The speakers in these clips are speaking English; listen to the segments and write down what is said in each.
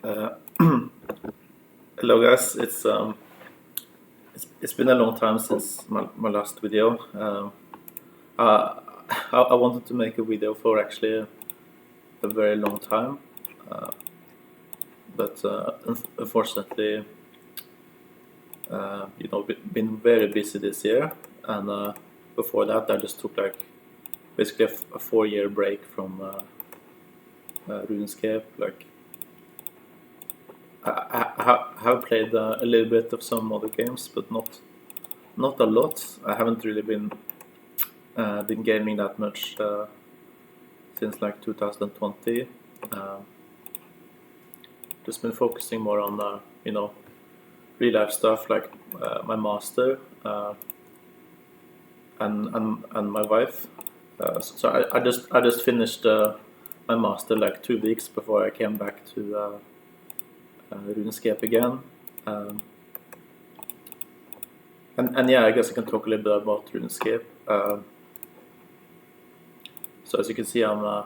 Uh, Hello guys, it's been a long time since my last video. Uh, I wanted to make a video for actually a very long time, uh, but unfortunately, been very busy this year, and before that I just took like basically a 4-year break from RuneScape. Like I have played a little bit of some other games, but not a lot. I haven't really been gaming that much since like 2020. Just been focusing more on real life stuff like my master and my wife. So I just finished my master like 2 weeks before I came back to RuneScape again. And yeah, I guess I can talk a little bit about RuneScape. So as you can see, I'm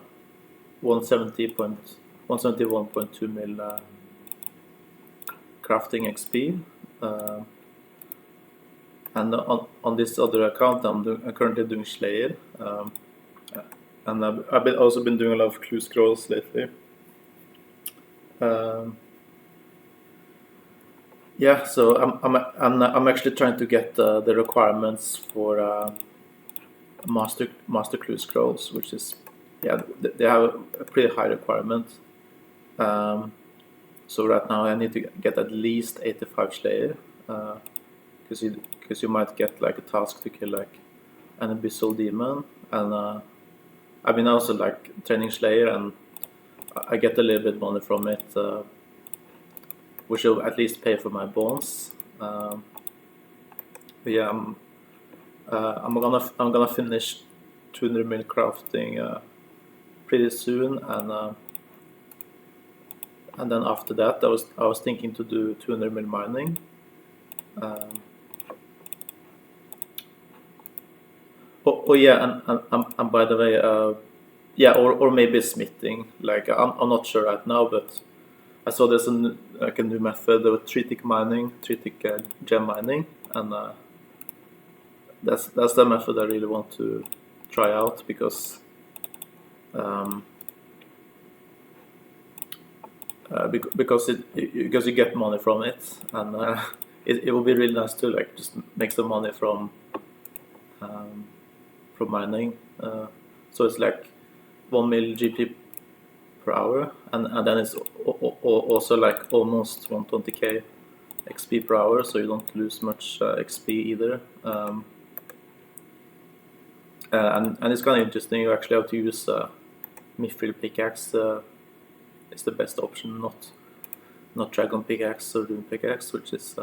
171.2 mil crafting XP, and on this other account, I'm currently doing Slayer, and I've also been doing a lot of clue scrolls lately. Yeah, so I'm actually trying to get the requirements for master clue scrolls, which is they have a pretty high requirement. So right now I need to get at least 85 Slayer, because you might get like a task to kill like an abyssal demon, and I've been also like training Slayer, and I get a little bit money from it, which will at least pay for my bones. But yeah, I'm gonna finish 200 mil crafting pretty soon, and then after that, I was thinking to do 200 mil mining. Oh yeah, and by the way, yeah, or maybe smithing. Like I'm not sure right now, but I saw there's a new method of 3-tick mining, 3-tick gem mining, and that's the method I really want to try out because because you get money from it, and it will be really nice to like just make some money from mining. So it's like 1 mil GP per hour, and then it's also like almost 120k XP per hour, so you don't lose much XP either. And it's kind of interesting. You actually have to use mithril pickaxe. Is the best option, not dragon pickaxe or rune pickaxe, which is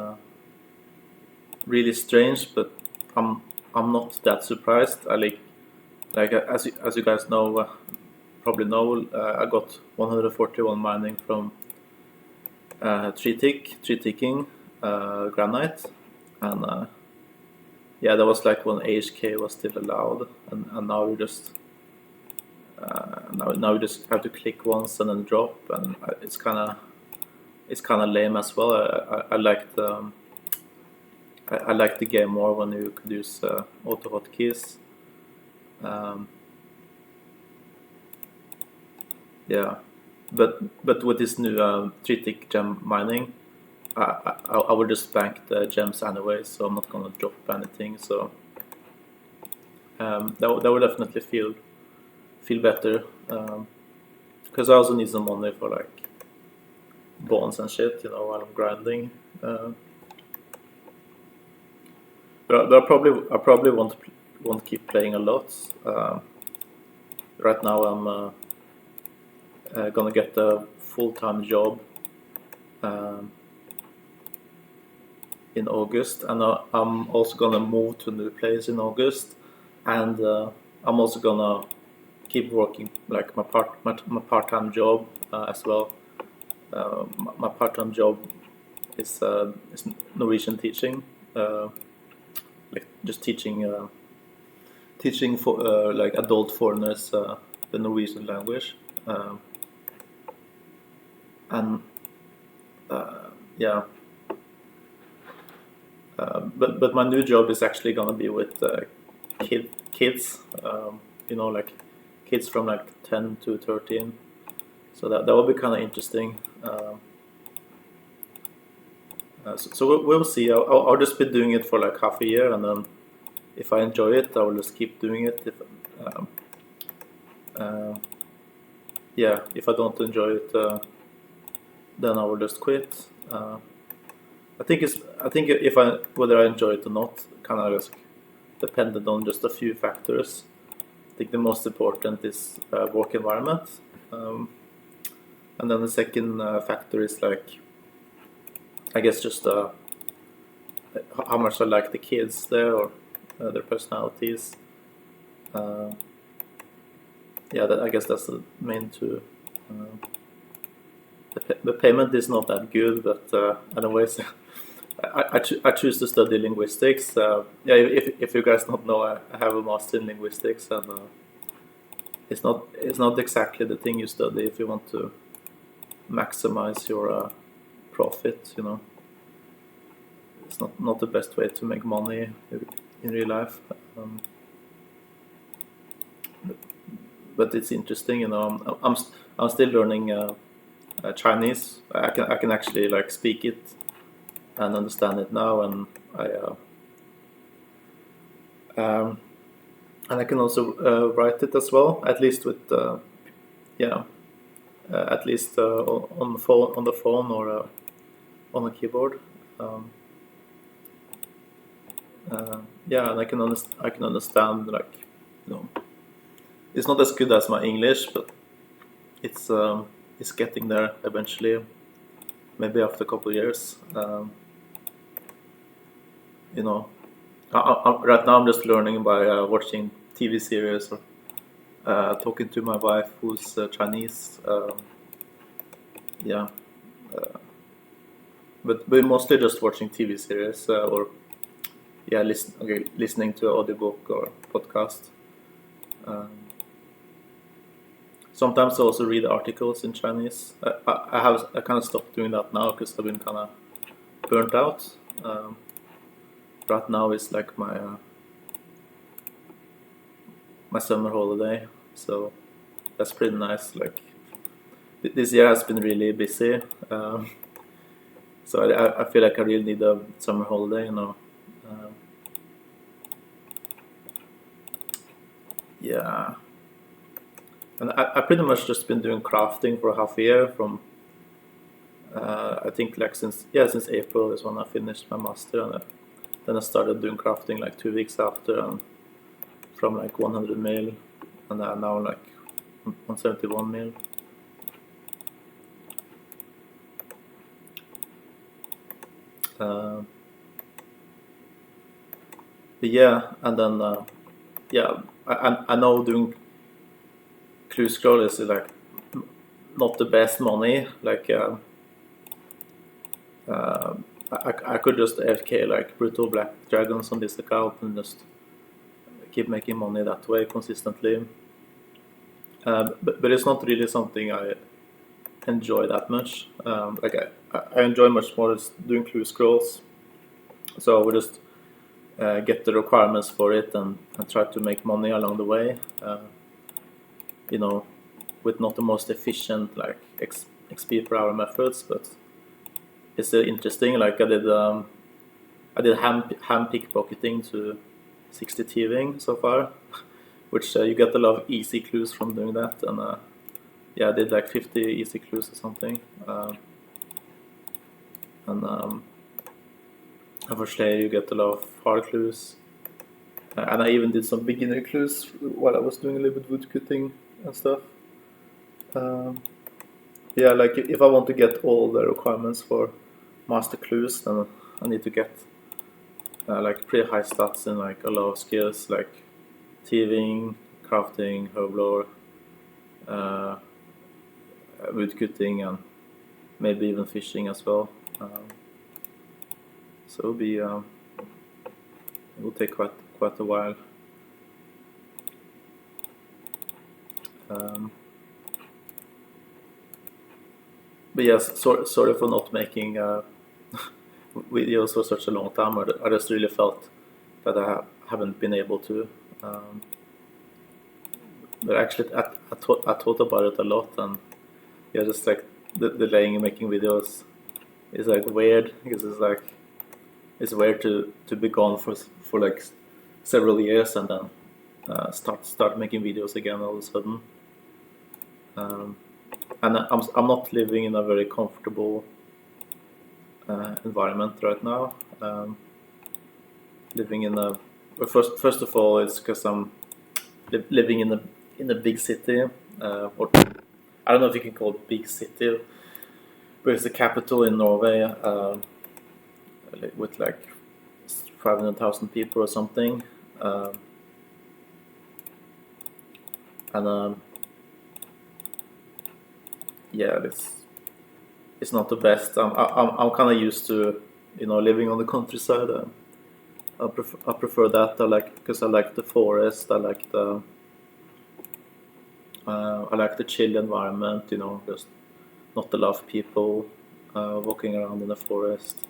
really strange. But I'm not that surprised. I like as you guys know, probably know, I got 141 mining from 3-ticking granite, and yeah, that was like when AHK was still allowed, and now we just now we just have to click once and then drop, and it's kind of lame as well. I like the I like the game more when you could use auto hotkeys. Yeah, but with this new 3-tick gem mining, I will just bank the gems anyway, so I'm not gonna drop anything. So that will definitely feel better, because I also need some money for like bones and shit, while I'm grinding. But I probably won't keep playing a lot. Right now I'm gonna get a full-time job in August, and I'm also gonna move to a new place in August, and I'm also gonna keep working like my part-time job as well. My part-time job is Norwegian teaching, like just teaching for like adult foreigners the Norwegian language, and yeah. But my new job is actually gonna be with kids. Like kids from like 10 to 13. So that will be kind of interesting. So we'll see. I'll just be doing it for like half a year, and then if I enjoy it, I will just keep doing it. Um, uh, if I don't enjoy it, then I will just quit. I think if I whether I enjoy it or not, kind of just dependent on just a few factors. I think the most important is work environment, and then the second factor is like, I guess, just how much I like the kids there, or their personalities. I guess that's the main two. The payment is not that good, but anyways, I choose to study linguistics. If you guys don't know, I have a master in linguistics, and it's not exactly the thing you study if you want to maximize your profit. It's not the best way to make money in real life. But it's interesting. I'm still learning Chinese. I can actually like speak it and understand it now, and I can also write it as well. At least with at least on the phone or on a keyboard. And I can understand, like, it's not as good as my English, but it's getting there eventually. Maybe after a couple of years. Right now I'm just learning by watching TV series or talking to my wife who's Chinese. But we're mostly just watching TV series or listening to an audiobook or podcast. Sometimes I also read articles in Chinese. I kind of stopped doing that now because I've been kind of burnt out. Right now is like my summer holiday, so that's pretty nice. Like this year has been really busy, so I feel like I really need a summer holiday. And I pretty much just been doing crafting for half a year from I think like since April is when I finished my master, and then I started doing crafting like 2 weeks after, and from like 100 mil, and now like 171 mil. And then I know doing clue scroll is like not the best money. Like I could just AFK like brutal black dragons on this account and just keep making money that way consistently. But it's not really something I enjoy that much. Like I enjoy much more just doing clue scrolls. So we just get the requirements for it and try to make money along the way. With not the most efficient like XP per hour methods, but it's still interesting. Like I did ham pickpocketing to 60 thieving so far, which you get a lot of easy clues from doing that, and I did like 50 easy clues or something. And for Slayer you get a lot of hard clues, and I even did some beginner clues while I was doing a little bit woodcutting and stuff. Like if I want to get all the requirements for master clues, then I need to get like pretty high stats in like a lot of skills like thieving, crafting, herblore, woodcutting, and maybe even fishing as well. So it will take quite a while. but yes, sorry for not making videos for such a long time. I just really felt that haven't been able to. But actually, I thought about it a lot, and yeah, just like delaying and making videos is like weird, because it's weird to be gone for like several years and then start making videos again all of a sudden. And I'm not living in a very comfortable environment right now. Living in a first of all, it's because I'm living in a big city, or I don't know if you can call it big city, but it's the capital in Norway, with like 500,000 people or something, and yeah, it's not the best. I'm kind of used to living on the countryside. I prefer that. Because I like the forest. I like the chill environment. Just not a lot of people walking around in the forest.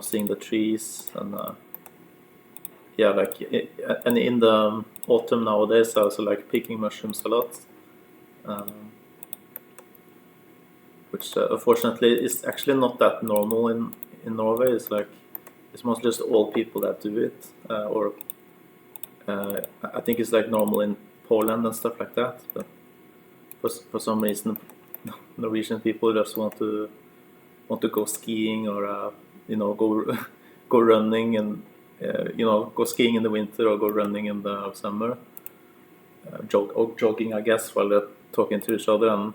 Seeing the trees and yeah, and in the autumn nowadays, I also like picking mushrooms a lot. Which unfortunately is actually not that normal in Norway. It's mostly just old people that do it, or I think it's like normal in Poland and stuff like that. But for some reason, Norwegian people just want to go skiing, or go go running, and go skiing in the winter or go running in the summer. Jogging, I guess, while they're talking to each other. And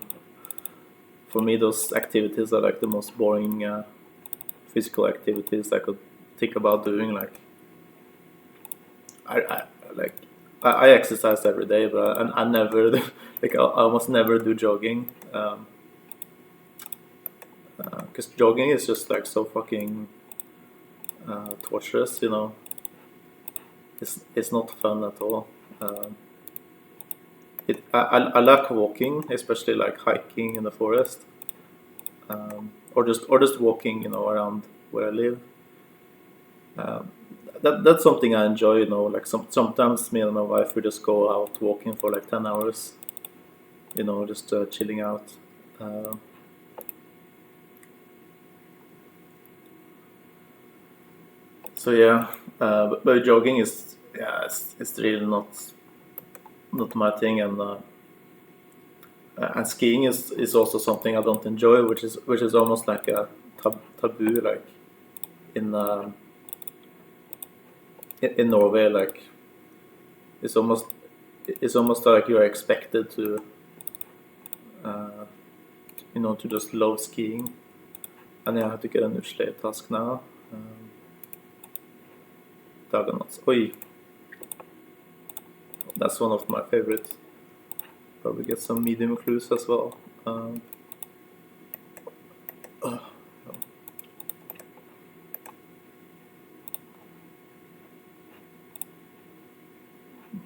for me, those activities are like the most boring physical activities I could think about doing. I exercise every day, but I never I almost never do jogging. Because jogging is just like so fucking torturous. It's not fun at all. I like walking, especially like hiking in the forest, or just walking, around where I live. That's something I enjoy. Like sometimes me and my wife, we just go out walking for like 10 hours. Just chilling out. So yeah, but jogging is, yeah, it's really not my thing. And skiing is also something I don't enjoy, which is almost like a taboo, like in in Norway. Like it's almost like you are expected to to just love skiing. And I have to get a new sleigh task now. Daganats. Oi, that's one of my favorites. Probably get some medium clues as well.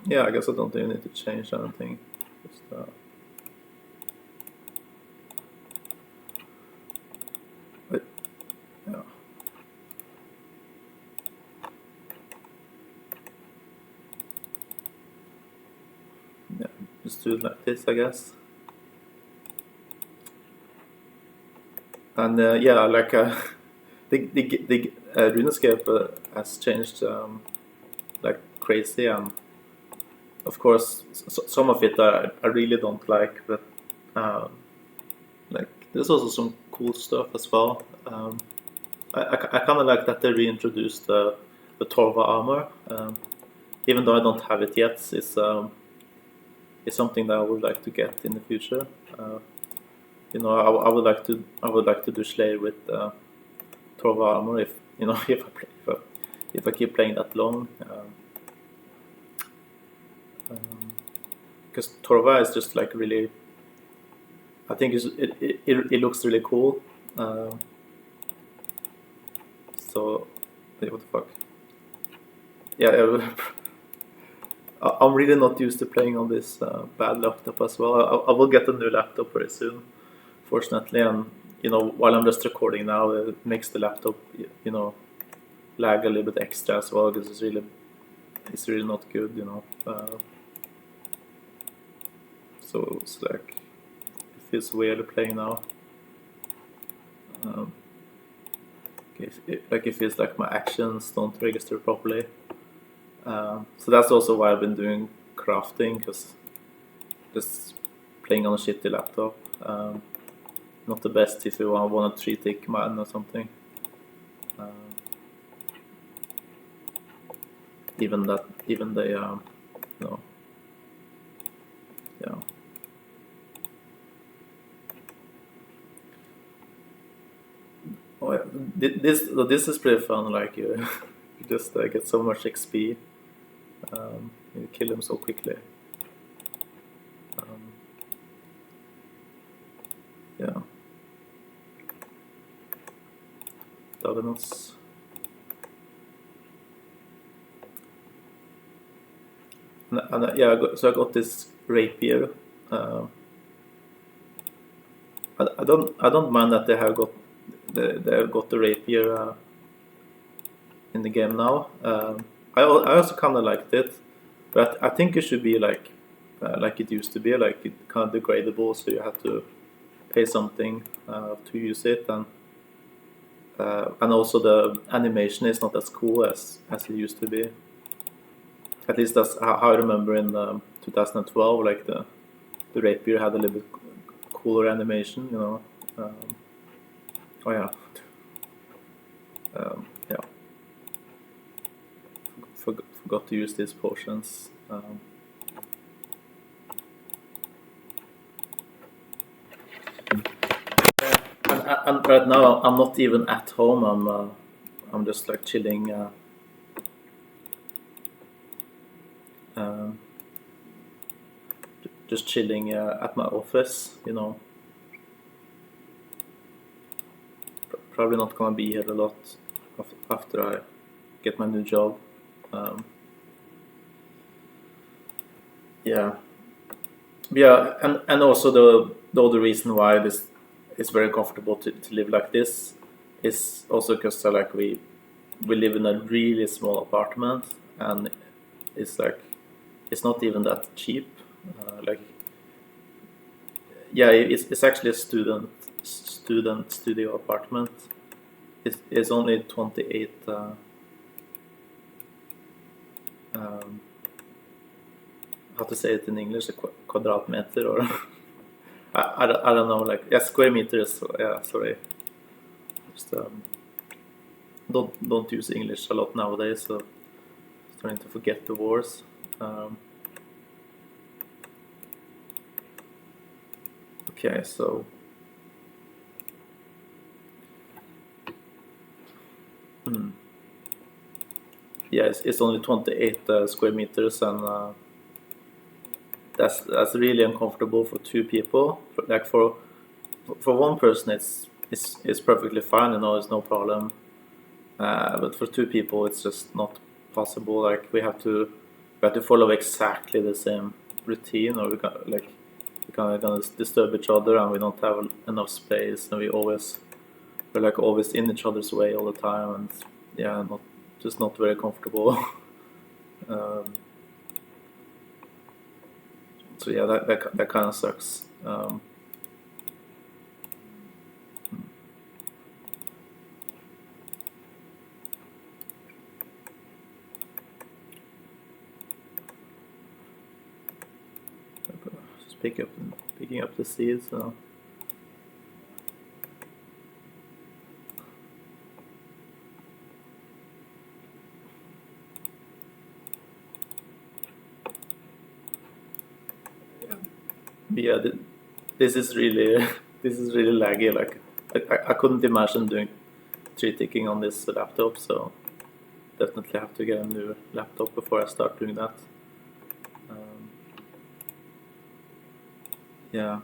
Yeah, I guess I don't even need to change anything. Just, but, yeah. Yeah, just do it like this, I guess. And yeah, like the RuneScape has changed like crazy, and of course some of it I really don't like, but like there's also some cool stuff as well. I kind of like that they reintroduced the Torva armor, even though I don't have it yet. It's something that I would like to get in the future. I would like to do Slayer with Torva armor, if if I keep playing that long. Because Torva is just like really, I think it looks really cool. So wait, what the fuck? Yeah, I'm really not used to playing on this bad laptop as well. I will get a new laptop very soon, fortunately, and you know, while I'm just recording now, it makes the laptop, you know, lag a little bit extra as well, because it's really not good, you know. So it's like, it feels weird playing now. It feels like my actions don't register properly. So that's also why I've been doing crafting, because just playing on a shitty laptop, not the best if you want a 3-tick man or something. Even the you know, yeah. Oh, yeah. This is pretty fun. Like you just get so much XP. You kill them so quickly. Yeah. Dagonots. And yeah, so I got this rapier. I don't mind that they have got the rapier in the game now. I also kind of liked it, but I think it should be like it used to be, like it kind of degradable, so you have to pay something to use it, and also the animation is not as cool as it used to be. At least that's how I remember in 2012. Like the rapier had a little bit cooler animation, you know. Oh yeah. Yeah. Forgot to use these potions. And right now I'm not even at home. I'm just like chilling. Just chilling at my office, you know. Probably not gonna be here a lot after I get my new job. Yeah, and also the other reason why this is very comfortable to live like this is also because like we live in a really small apartment, and it's like it's not even that cheap. Like, yeah, it's actually a student studio apartment. It's only 28 how to say it in English, a kvadratmeter, or I don't know, like, yeah, square meters. So, yeah, sorry, just don't use English a lot nowadays, so starting to forget the words. Okay, so yeah, it's only 28 square meters, and that's really uncomfortable for two people. Like for one person, it's perfectly fine, you know, it's no problem. But for two people, it's just not possible. Like we have to follow exactly the same routine, or we gonna disturb each other, and we don't have enough space, and we're like always in each other's way all the time, and yeah, not very comfortable. So yeah, that kind of sucks. Just picking up the seeds. So. Yeah, this is really laggy. Like I couldn't imagine doing 3-ticking on this laptop, so definitely have to get a new laptop before I start doing that. Yeah,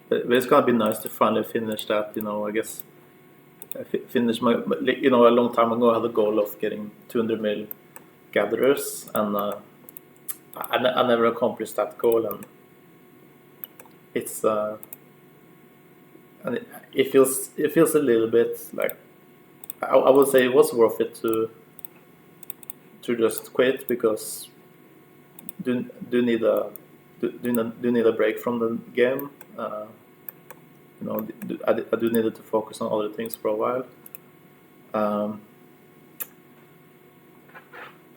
but it's gonna be nice to finally finish that. You know, I guess I finished my, you know, a long time ago I had the goal of getting 200 mil gatherers, and I never accomplished that goal, and it's and it feels a little bit like I would say it was worth it to just quit, because do need a do need a break from the game. I do needed to focus on other things for a while.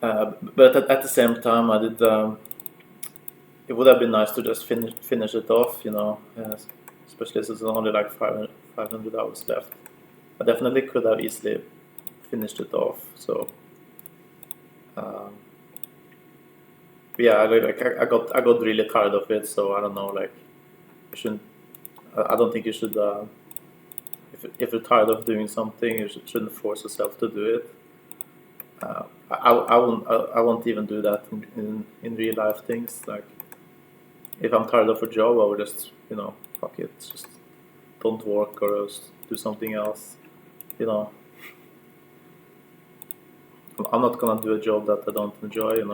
But at the same time, I did. It would have been nice to just finish it off, especially since there's only like 500 hours left. I definitely could have easily finished it off. So, yeah, I got really tired of it. So I don't know, like, you shouldn't. I don't think you should. If you're tired of doing something, you shouldn't force yourself to do it. I won't even do that in real life things. Like, if I'm tired of a job, I will just, fuck it, just don't work or just do something else. I'm not gonna do a job that I don't enjoy. And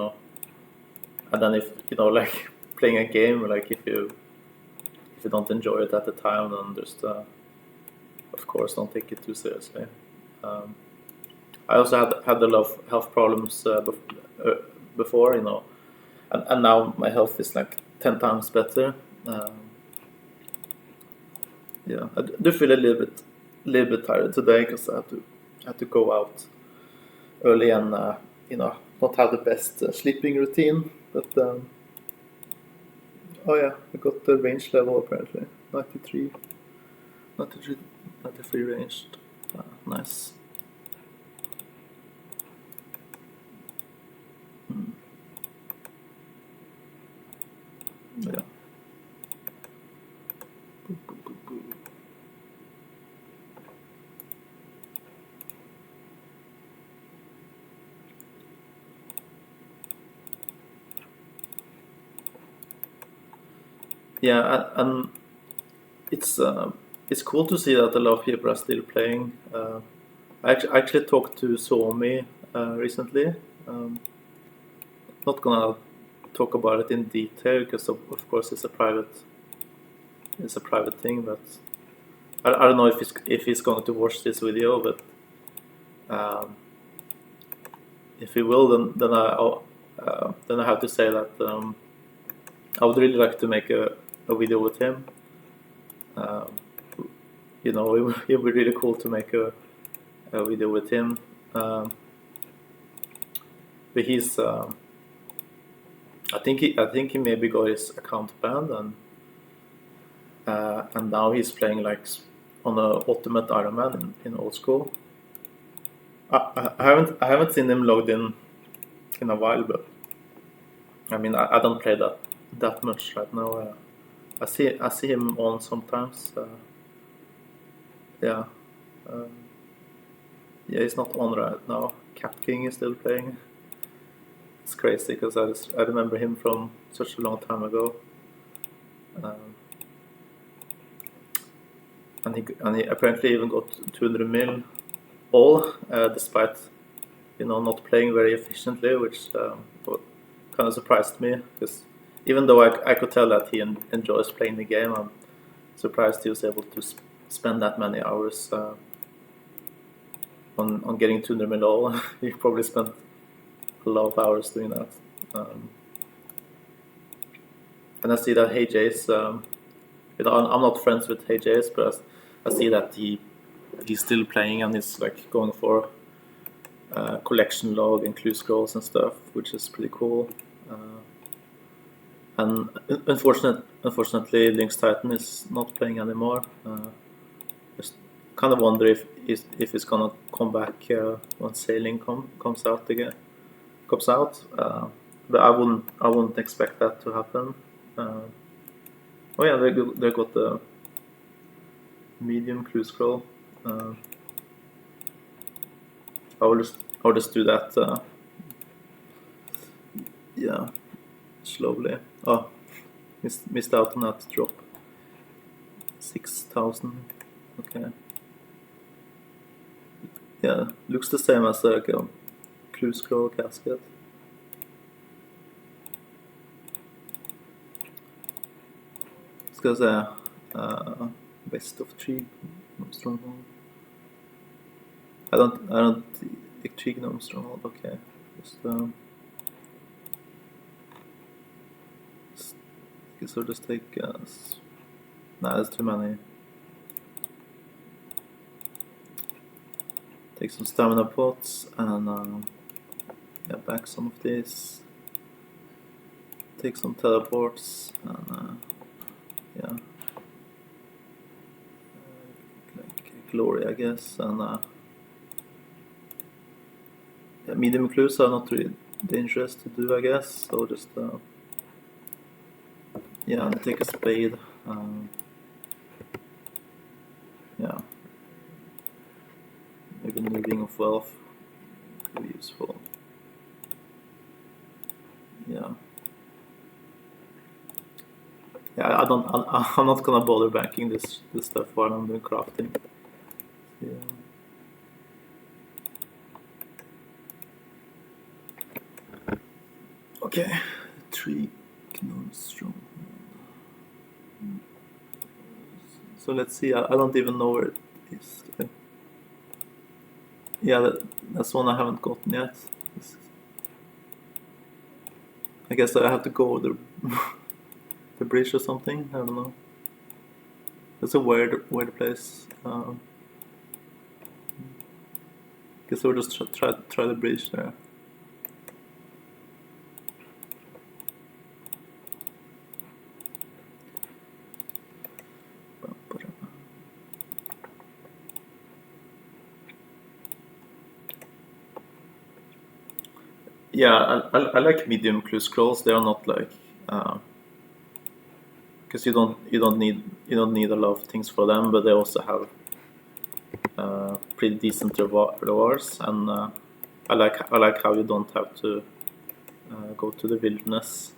then if like playing a game, like if you don't enjoy it at the time, then just of course don't take it too seriously. I also had a lot of health problems before, and now my health is like 10 times better. Yeah, I do feel a little bit tired today because I had to go out early and not have the best sleeping routine. But oh yeah, I got the range level apparently 93, 93 ranged. Nice. Yeah. Yeah, and it's cool to see that a lot of people are still playing. I actually talked to Suomi recently. Not gonna talk about it in detail because of course it's a private thing, but I don't know if he's going to watch this video, but if he will, then I have to say that I would really like to make a video with him. It would be really cool to make a video with him. But he's I think he maybe got his account banned, and now he's playing like on the Ultimate Ironman in Oslo. I haven't seen him logged in a while, but I mean I don't play that much right now. I see him on sometimes. Yeah, yeah, he's not on right now. Cat King is still playing. It's crazy because I remember him from such a long time ago. And he apparently even got 200 mil all, despite not playing very efficiently, which kind of surprised me, because even though I could tell that he enjoys playing the game, I'm surprised he was able to spend that many hours on getting 200 mil all. He probably spent a lot of hours doing that. And I see that Hey Jace, I'm not friends with Hey Jace, but I see that he's still playing and he's like going for collection log and clue scrolls and stuff, which is pretty cool. And unfortunately, Lynx Titan is not playing anymore. Just kind of wonder if it's gonna come back when Sailing comes out again. But I wouldn't expect that to happen. Oh yeah, they got the medium clue scroll. I'll just do that. Yeah, slowly. Oh, missed out on that drop. 6,000. Okay. Yeah, looks the same as a clue scroll casket. Ska se. West of Trignum Stronghold. I don't think Trignum Stronghold. Okay, so just take. Nah, there's too many. Take some stamina pots and yeah, back some of these. Take some teleports and yeah, like glory, I guess, and yeah, medium clues are not really dangerous to do, I guess. So just yeah, and take a spade. Yeah, maybe new ring of wealth could be useful. Yeah. Yeah, I'm not gonna bother banking this stuff while I'm doing crafting. Yeah. Okay, 3 Gnome Stronghold. So let's see. I don't even know where it is. Yeah, that's one I haven't gotten yet. I guess I have to go over the bridge or something. I don't know. It's a weird place. Guess we'll just try the bridge there. Yeah, I like medium clue scrolls. They are not like because you don't need a lot of things for them, but they also have pretty decent rewards, and I like how you don't have to go to the wilderness.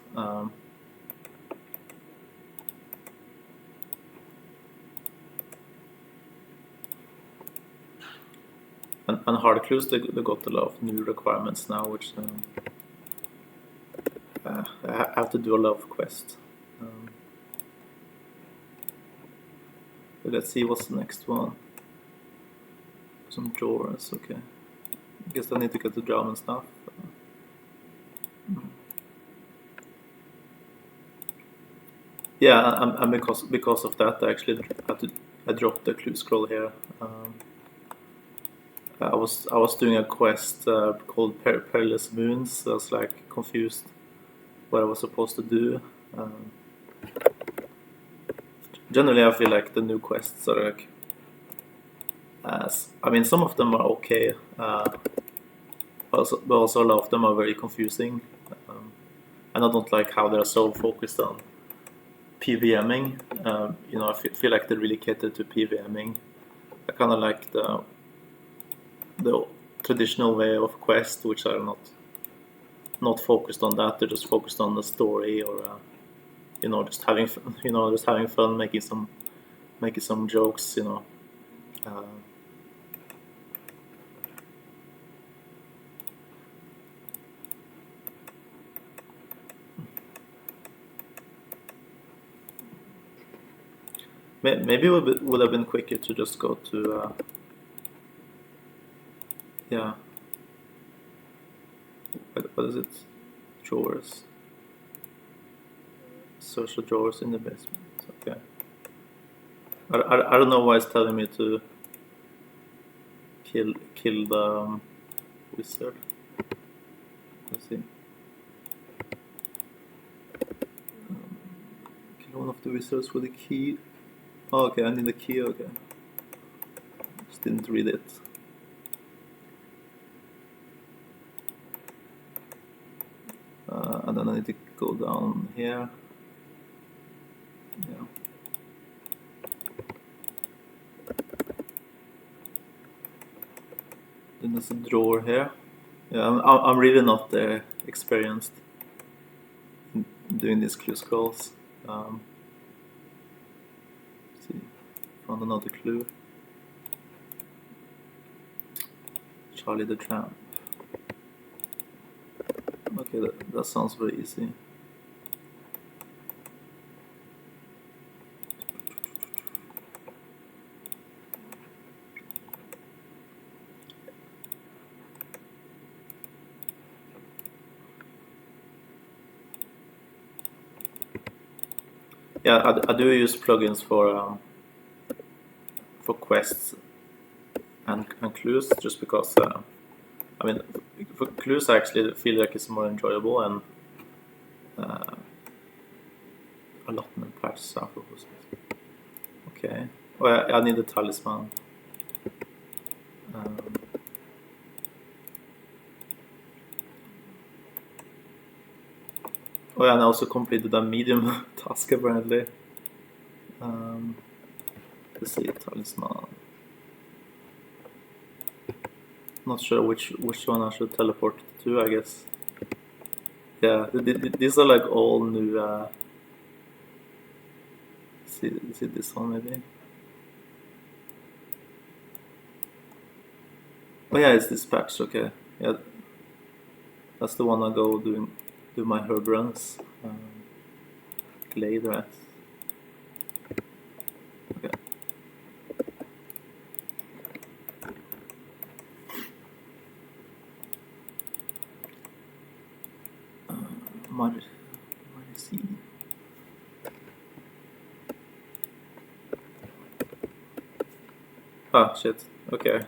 And hard clues, they got a lot of new requirements now, which I have to do a lot of quests. Let's see what's the next one. Some drawers, okay. I guess I need to get the drum and stuff. Yeah, and because of that, I actually I dropped the clue scroll here. I was doing a quest called Perilous Moons. So I was like confused what I was supposed to do. Generally, I feel like the new quests are like, I mean, some of them are okay. But also a lot of them are very confusing, and I don't like how they're so focused on PVMing. I feel like they really cater to PVMing. I kind of like the traditional way of quest, which are not focused on that. They're just focused on the story, or just having fun, making some jokes. Maybe it would have been quicker to just go to yeah. What is it? Drawers. Social drawers in the basement. Okay. I don't know why it's telling me to kill the wizard. Let's see. Kill one of the wizards with a key. Oh, okay, I need a key. Okay. Just didn't read it. And then I need to go down here. Yeah. Then there's a drawer here. Yeah, I'm really not experienced in doing these clue scrolls. Let's see, found another clue. Charlie the Tramp. Okay, that sounds very easy. yeah, I do use plugins for quests and clues, just because I mean, for clues I actually feel like it's more enjoyable, and a lot more parts are for hosts. Okay. Oh, I need a talisman. Oh yeah, and I also completed a medium task apparently. Let's see, talisman. Not sure which one I should teleport to, I guess. Yeah, these are like all new. See this one maybe? Oh yeah, it's dispatched. Okay, yeah, that's the one I go do my herb runs. Glade rats. Okay. Marcy. Ah, shit. Okay.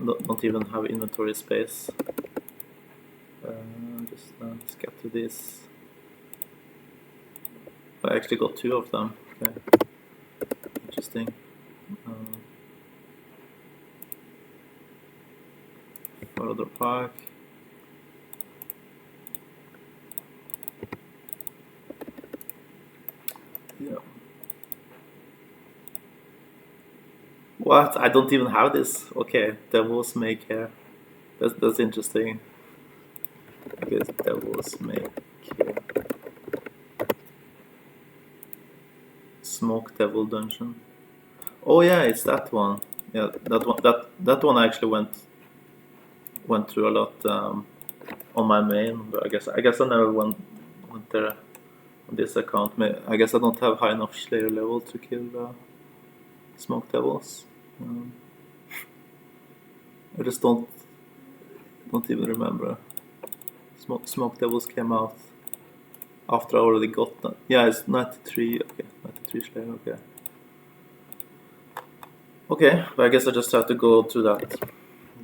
Don't even have inventory space. Just scatter this. I actually got 2 of them. Okay. Interesting. Follow the park. Yeah. What? I don't even have this. Okay, Devil's Make Hair. That's interesting. Okay, Devil's Make Hair. Smoke Devil Dungeon. Oh yeah, it's that one. Yeah, that one I actually went through a lot on my main, but I guess I never went there on this account. I guess I don't have high enough Slayer level to kill Smoke Devils. I just don't even remember. Smoke Devils came out after I already got that. Yeah, it's 93. Okay, 93 Slayer. Okay. Okay, but I guess I just have to go to that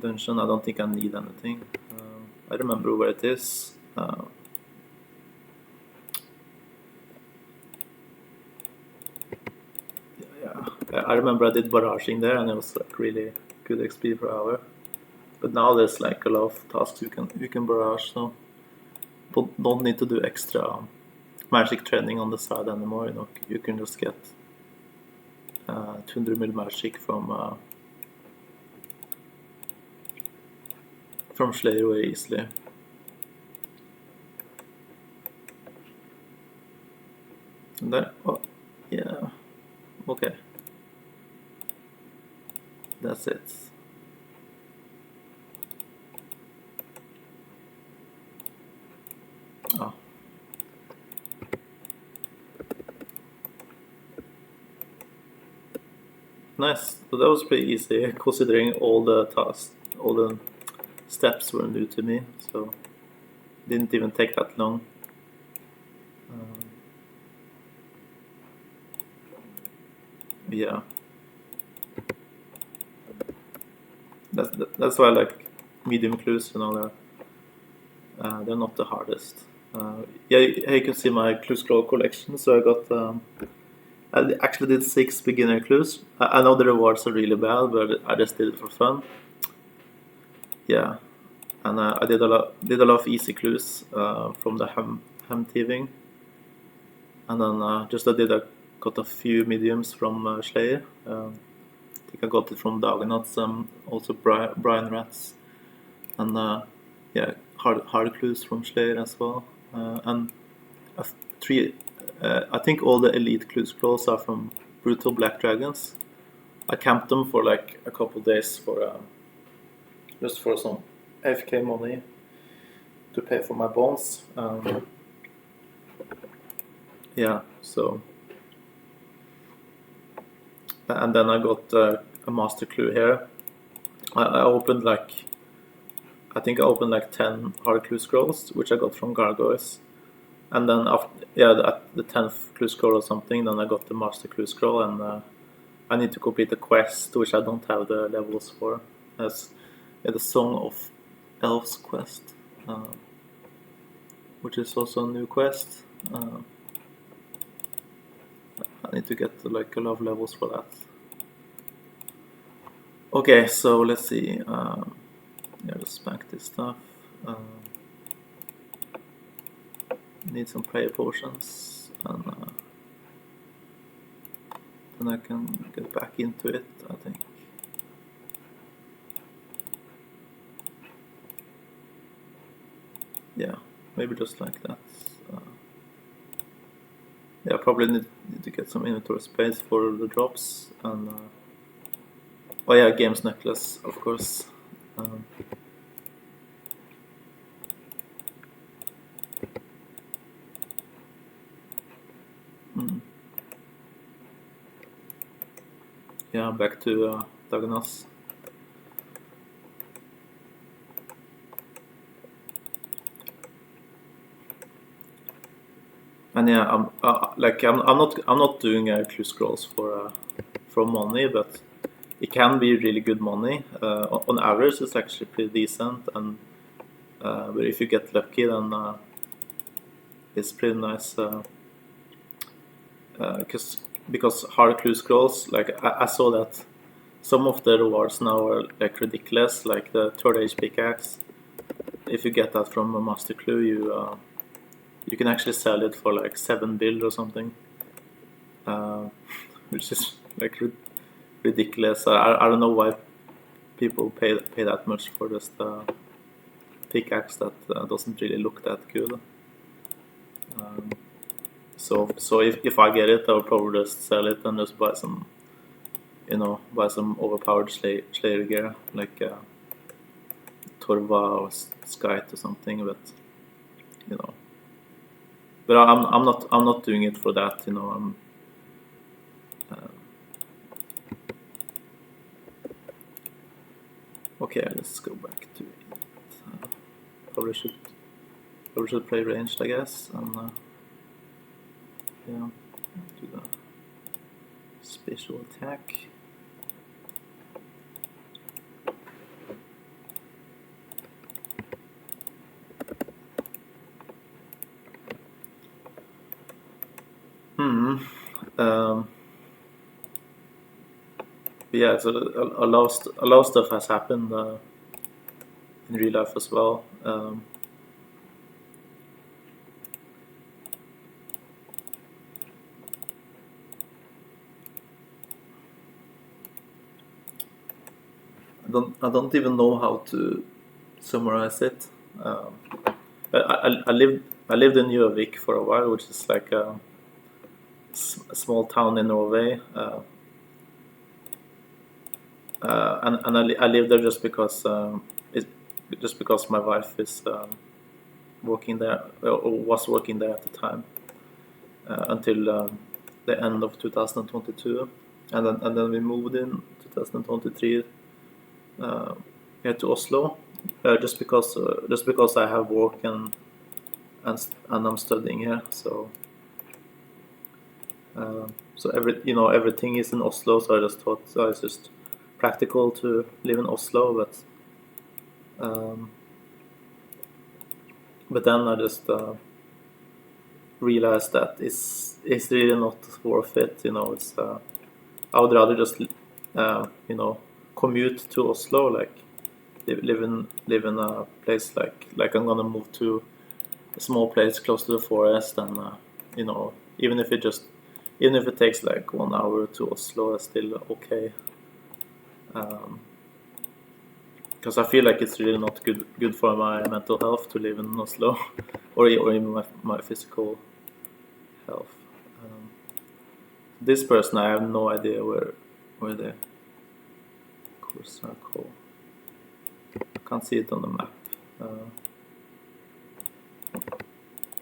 dungeon. I don't think I need anything. I remember where it is. Yeah, I remember I did barraging there, and it was like really good XP per hour. But now there's like a lot of tasks you can barrage, so don't need to do extra magic training on the side anymore. You know, you can just get 200 mil magic from Slayer very easily. And then, oh, yeah, okay, that's it. Oh. Nice. So that was pretty easy, considering all the tasks, all the steps were new to me, so didn't even take that long. Yeah, that's why I like medium clues. You know, they're not the hardest. Yeah, you can see my clue scroll collection. So I got. I actually did 6 beginner clues. I know the rewards are really bad, but I just did it for fun. Yeah, and I did a lot of easy clues from the ham thieving, and then got a few mediums from Slayer. I think I got it from Dagenats, also Brian Rats, and yeah, hard clues from Slayer as well, and 3. I think all the elite clue scrolls are from Brutal Black Dragons. I camped them for like a couple days for just for some AFK money to pay for my bones. Yeah, so and then I got a master clue here. I opened I think I opened like 10 hard clue scrolls, which I got from Gargoyles. and then after, at the 10th clue scroll or something, then I got the master clue scroll, and I need to complete a quest which I don't have the levels for. As the Song of Elves quest, which is also a new quest. I need to get like a lot of levels for that. Okay, so let's see. Just bank this stuff. Need some prayer potions, and then I can get back into it, I think. Yeah, maybe just like that. Yeah, probably need to get some inventory space for the drops, and oh yeah, games necklace, of course. Yeah, back to Dagnas. And yeah, I'm not doing clue scrolls for money, but it can be really good money. On average, it's actually pretty decent, and but if you get lucky, then it's pretty nice. Because hard clue scrolls, like I saw that some of the rewards now are like ridiculous, like the third age pickaxe. If you get that from a master clue, you can actually sell it for like 7 bill or something, which is like ridiculous. I don't know why people pay that much for just a pickaxe that doesn't really look that good. So if I get it, I'll probably just sell it and just buy some, buy some overpowered Slayer gear, like Torva or Skite or something. But but I'm not doing it for that. Okay, let's go back to it. Probably should play ranged, I guess, and yeah, do the special attack. Yeah, so a lot of stuff has happened in real life as well. I don't even know how to summarize it. I lived in Gjøvik for a while, which is like a small town in Norway, and I lived there just because my wife is working there, or was working there at the time, until the end of 2022, and then we moved in 2023 here to Oslo, just because I have work and I'm studying here, so everything is in Oslo, so I just thought it's just practical to live in Oslo, but then I just realized that it's really not worth it. It's I would rather just commute to Oslo, like live in a place like I'm gonna move to a small place close to the forest, and even if it takes like 1 hour to Oslo, it's still okay. Because I feel like it's really not good for my mental health to live in Oslo, or even my physical health. This person, I have no idea where the course are called. I can't see it on the map.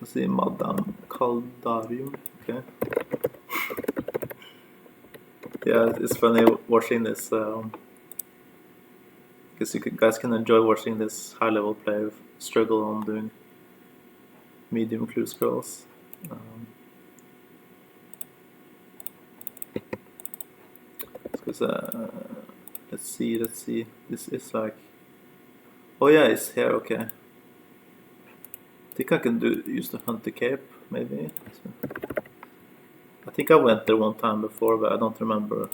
Let's see, Madame Caldarium. Okay. Yeah, it's funny watching this. Because you guys can enjoy watching this high-level player struggle on doing medium clue scrolls. Because let's see. This is like, oh yeah, it's here. Okay. I think I can use the Hunter Cape maybe. I think I went there one time before, but I don't remember.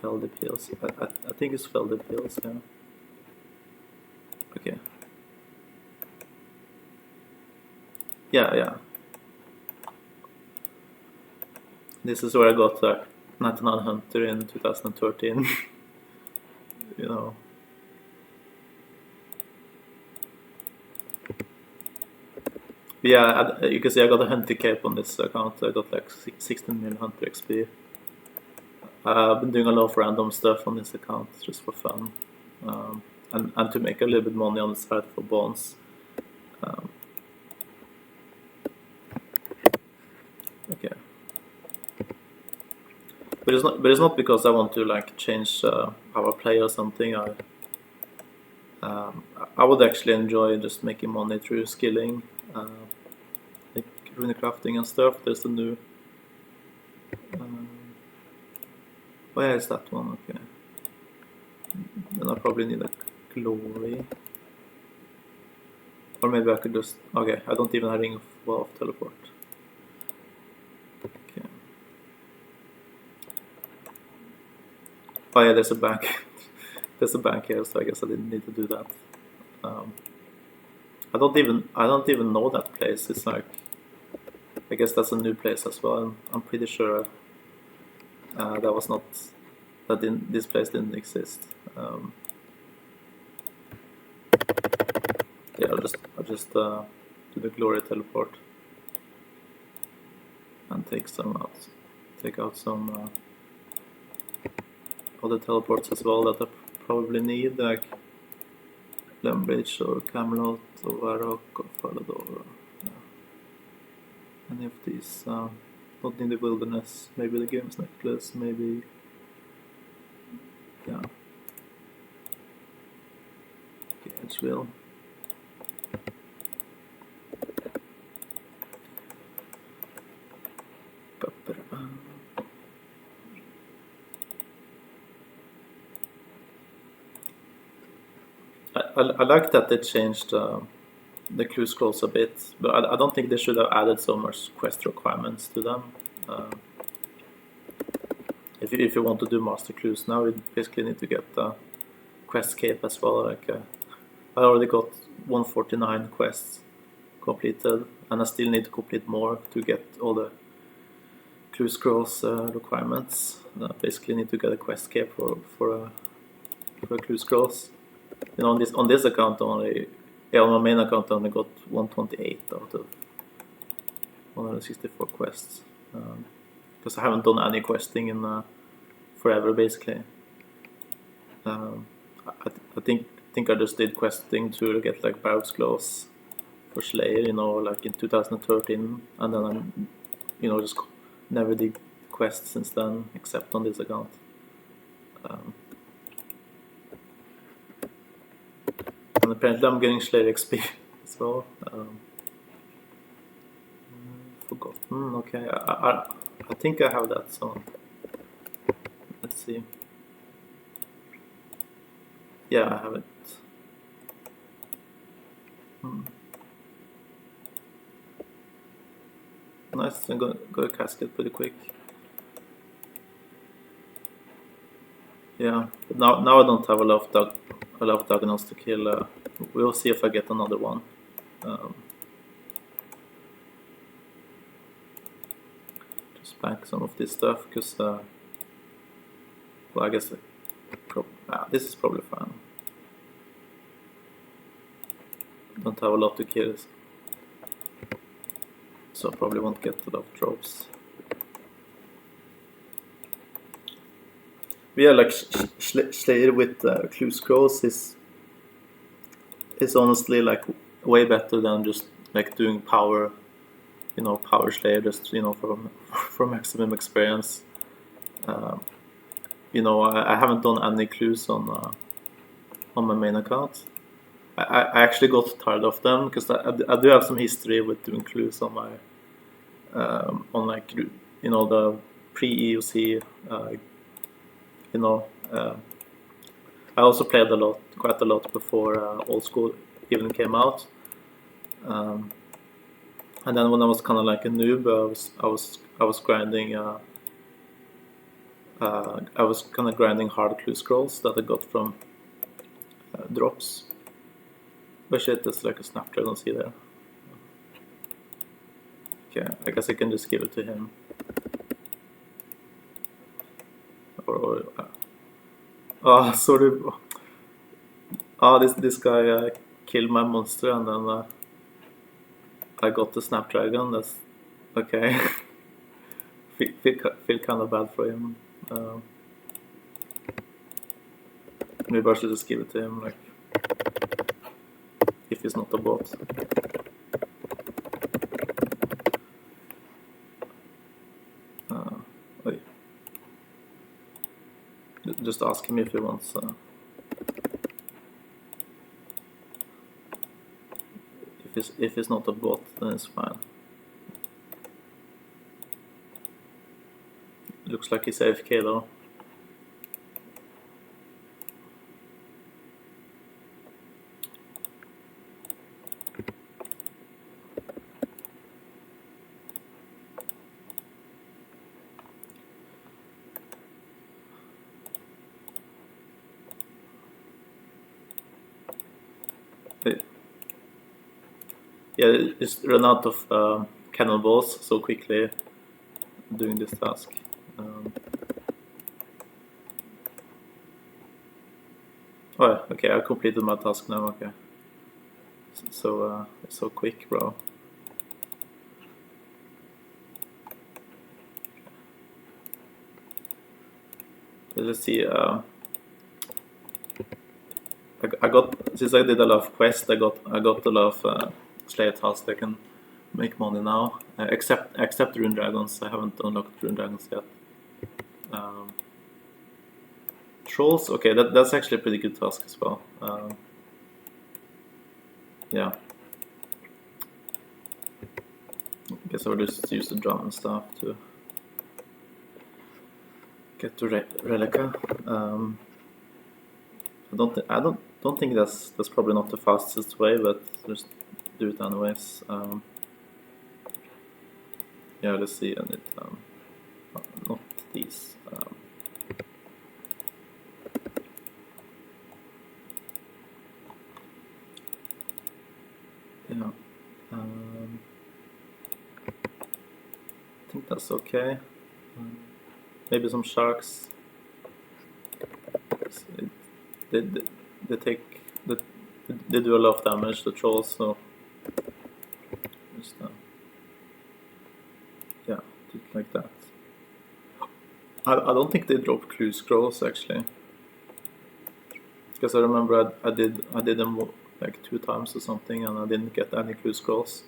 Felder Pills. I think it's Felder Pills. Yeah. Okay. Yeah. This is where I got 99 Hunter in 2013. You know. But yeah, you can see I got a Hunter Cape on this account. I got like 16 million Hunter XP. I've been doing a lot of random stuff on this account just for fun. And to make a little bit money on the side for bonds. Okay. But it's not because I want to like change how I play or something. I would actually enjoy just making money through skilling, like rune crafting and stuff. There's a new. Where is that one? Okay. Then I probably need a glory. Or maybe I could just. Okay, I don't even have ring of teleport. Okay. Oh yeah, there's a bank. There's a bank here, so I guess I didn't need to do that. I don't even know that place. It's like, I guess that's a new place as well. I'm pretty sure this place didn't exist. Yeah, I'll just do the glory teleport and take out some other teleports as well that I probably need, like Lembridge or Camelot or Varrock or Falador. Yeah. Any of these, not in the wilderness. Maybe the Games Necklace, maybe. Yeah. Okay, Edgeville. I like that they changed the clue scrolls a bit, but I don't think they should have added so much quest requirements to them. If you want to do master clues now, you basically need to get the quest cape as well. Like I already got 149 quests completed, and I still need to complete more to get all the clue scrolls requirements. Basically need to get a quest cape for clue scrolls. You know, on this account only, on my main account I only got 128 out of 164 quests. Because I haven't done any questing in forever, basically. I think I just did questing to get like Barrett's Gloves for Slayer, you know, like in 2013, and then I'm, you know, just never did quests since then, except on this account. And apparently I'm getting Slayer XP as well. Forgotten. Okay, I think I have that. So let's see. Yeah, I have it. Nice. I'm gonna go to casket pretty quick. Yeah, but now I don't have a lot of diagonals to kill. We'll see if I get another one. Just bank some of this stuff because, well, I guess this is probably fine. Don't have a lot to kill, so I probably won't get a lot of drops. Yeah, like Slayer with clue scrolls is honestly like way better than just like doing power, you know, power Slayer just, you know, for maximum experience. You know, I haven't done any clues on my main account, I actually got tired of them because I do have some history with doing clues on my on like the pre-EUC. You know, I also played quite a lot before Old School even came out. And then when I was kind of like a noob, I was grinding. I was kind of grinding hard clue scrolls that I got from drops. But shit, there's like a snapdragon see there. Okay, I guess I can just give it to him. Oh, sorry. Oh, this guy killed my monster, and then I got the snapdragon. That's okay. feel kind of bad for him. Maybe I should just give it to him, like, if he's not a bot. Wait. Just ask him if he wants. If he's not a bot, then it's fine. Looks like he's AFK though. Yeah, just run out of cannonballs so quickly doing this task. Oh, okay, I completed my task now. Okay, so it's so quick, bro. Let's see. I got, since I did a lot of quests, I got a lot of Slayer tasks that can make money now. Except Rune Dragons. I haven't unlocked Rune Dragons yet. Trolls, okay, that's actually a pretty good task as well. Yeah. I guess I will just use the drum and stuff to get to Relica. I don't think that's probably not the fastest way, but just do it anyways. Yeah, let's see. I need not these. Yeah. I think that's okay. Maybe some sharks. They take they do a lot of damage, the trolls, so just yeah, do it like that. I don't think they drop clue scrolls actually, because I remember I did them like 2 times or something, and I didn't get any clue scrolls.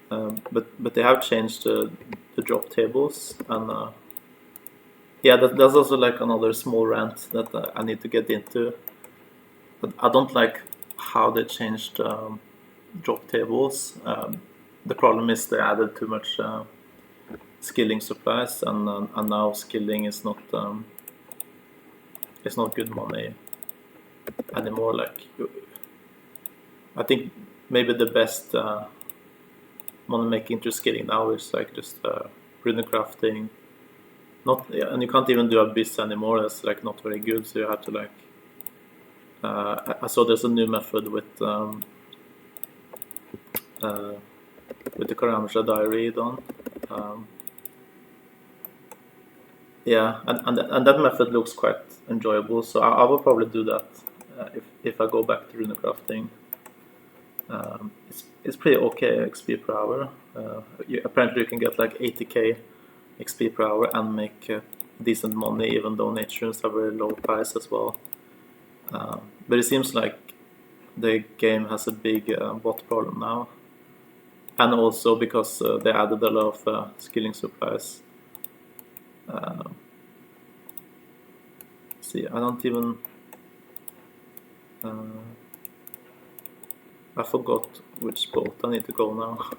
But they have changed the drop tables, and yeah, that's also like another small rant that I need to get into. But I don't like how they changed drop tables. The problem is they added too much skilling supplies, and now skilling is not it's not good money anymore. Like, I think maybe the best money making through skilling now is like just rune crafting. And you can't even do abyss anymore. That's like not very good. So you have to like. I saw there's a new method with the Karamja diary done. Yeah, and that method looks quite enjoyable. So I will probably do that if I go back to rune crafting. It's pretty okay XP per hour. Apparently you can get like 80k XP per hour and make decent money, even though natures have a very low price as well. But it seems like the game has a big bot problem now, and also because they added a lot of skilling supplies. See, I don't even. I forgot which boat I need to go now.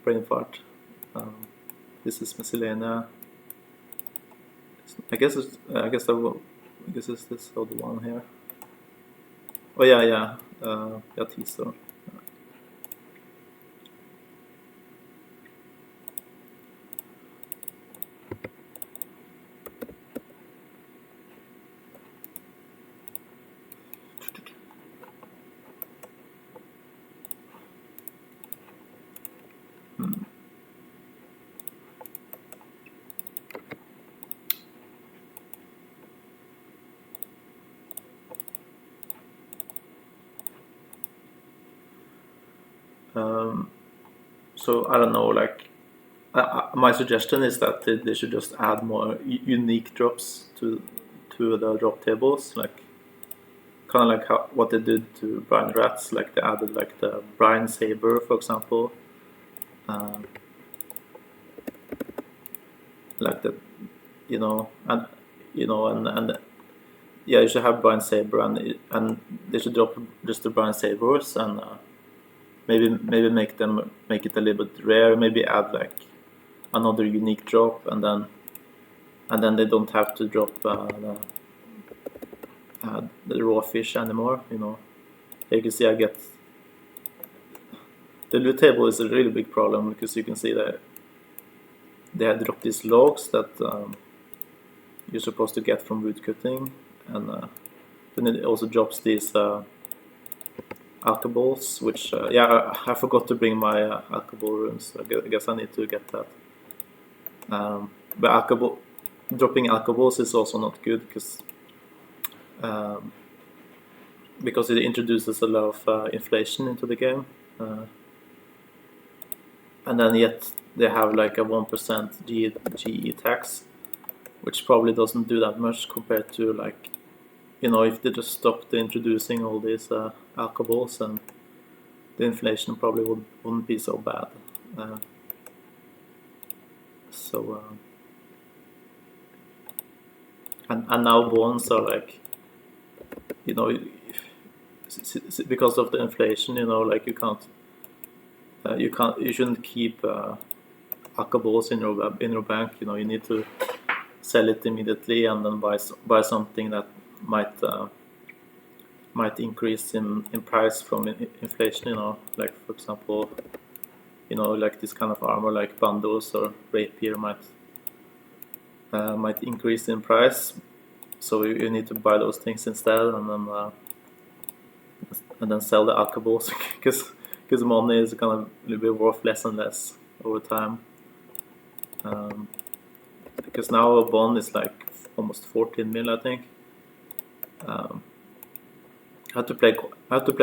Brain fart. This is miscellanea. I guess it's this other one here. Oh yeah. Teaser. So I don't know, like my suggestion is that they should just add more unique drops to the drop tables, like kind of like what they did to Brine Rats, like they added like the Brine Saber, for example, like the and yeah, you should have Brine Saber and they should drop just the Brine Sabers and maybe make it a little bit rare, maybe add like another unique drop and then they don't have to drop the raw fish anymore. You can see I get the loot table is a really big problem because you can see that they had dropped these logs that you're supposed to get from wood cutting, and then it also drops these alcohols, which I forgot to bring my alcohol runes. So I guess I need to get that. But dropping alcohols is also not good because it introduces a lot of inflation into the game, and then yet they have like a 1% GE tax, which probably doesn't do that much compared to like if they just stopped introducing all these alcohols, and the inflation probably wouldn't be so bad. And now bonds are like because of the inflation, like you shouldn't keep alcohols in your bank. You need to sell it immediately and then buy something that might increase in price from inflation. Like for example, like this kind of armor, like bandos or rapier might increase in price. So you need to buy those things instead, and then sell the alcohols because money is gonna be worth less and less over time. Because now a bond is like almost 14 mil, I think. I have to play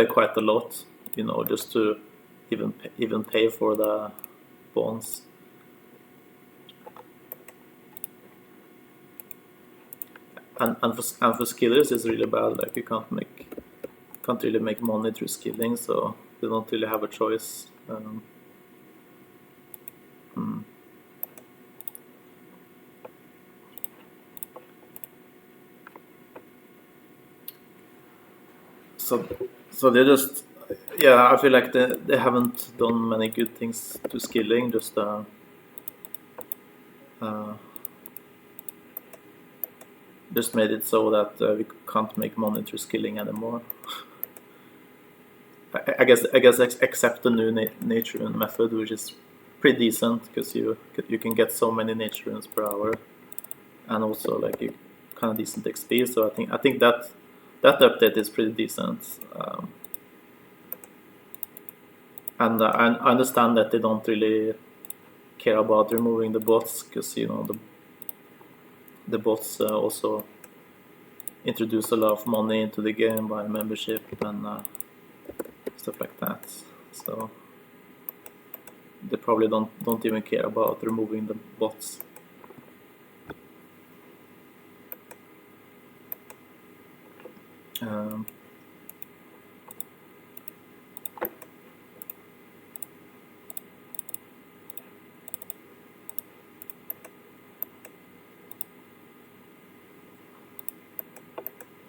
quite a lot, just to even pay for the bonds. And for skillers, it's really bad. Like you can't really make money through skilling, so they don't really have a choice. So they just, I feel like they haven't done many good things to skilling. Just made it so that we can't make money through skilling anymore. I guess except the new nature rune method, which is pretty decent because you can get so many nature runes per hour, and also like you kind of decent XP. So I think that update is pretty decent. And I understand that they don't really care about removing the bots because the bots also introduce a lot of money into the game by membership and stuff like that. So they probably don't even care about removing the bots.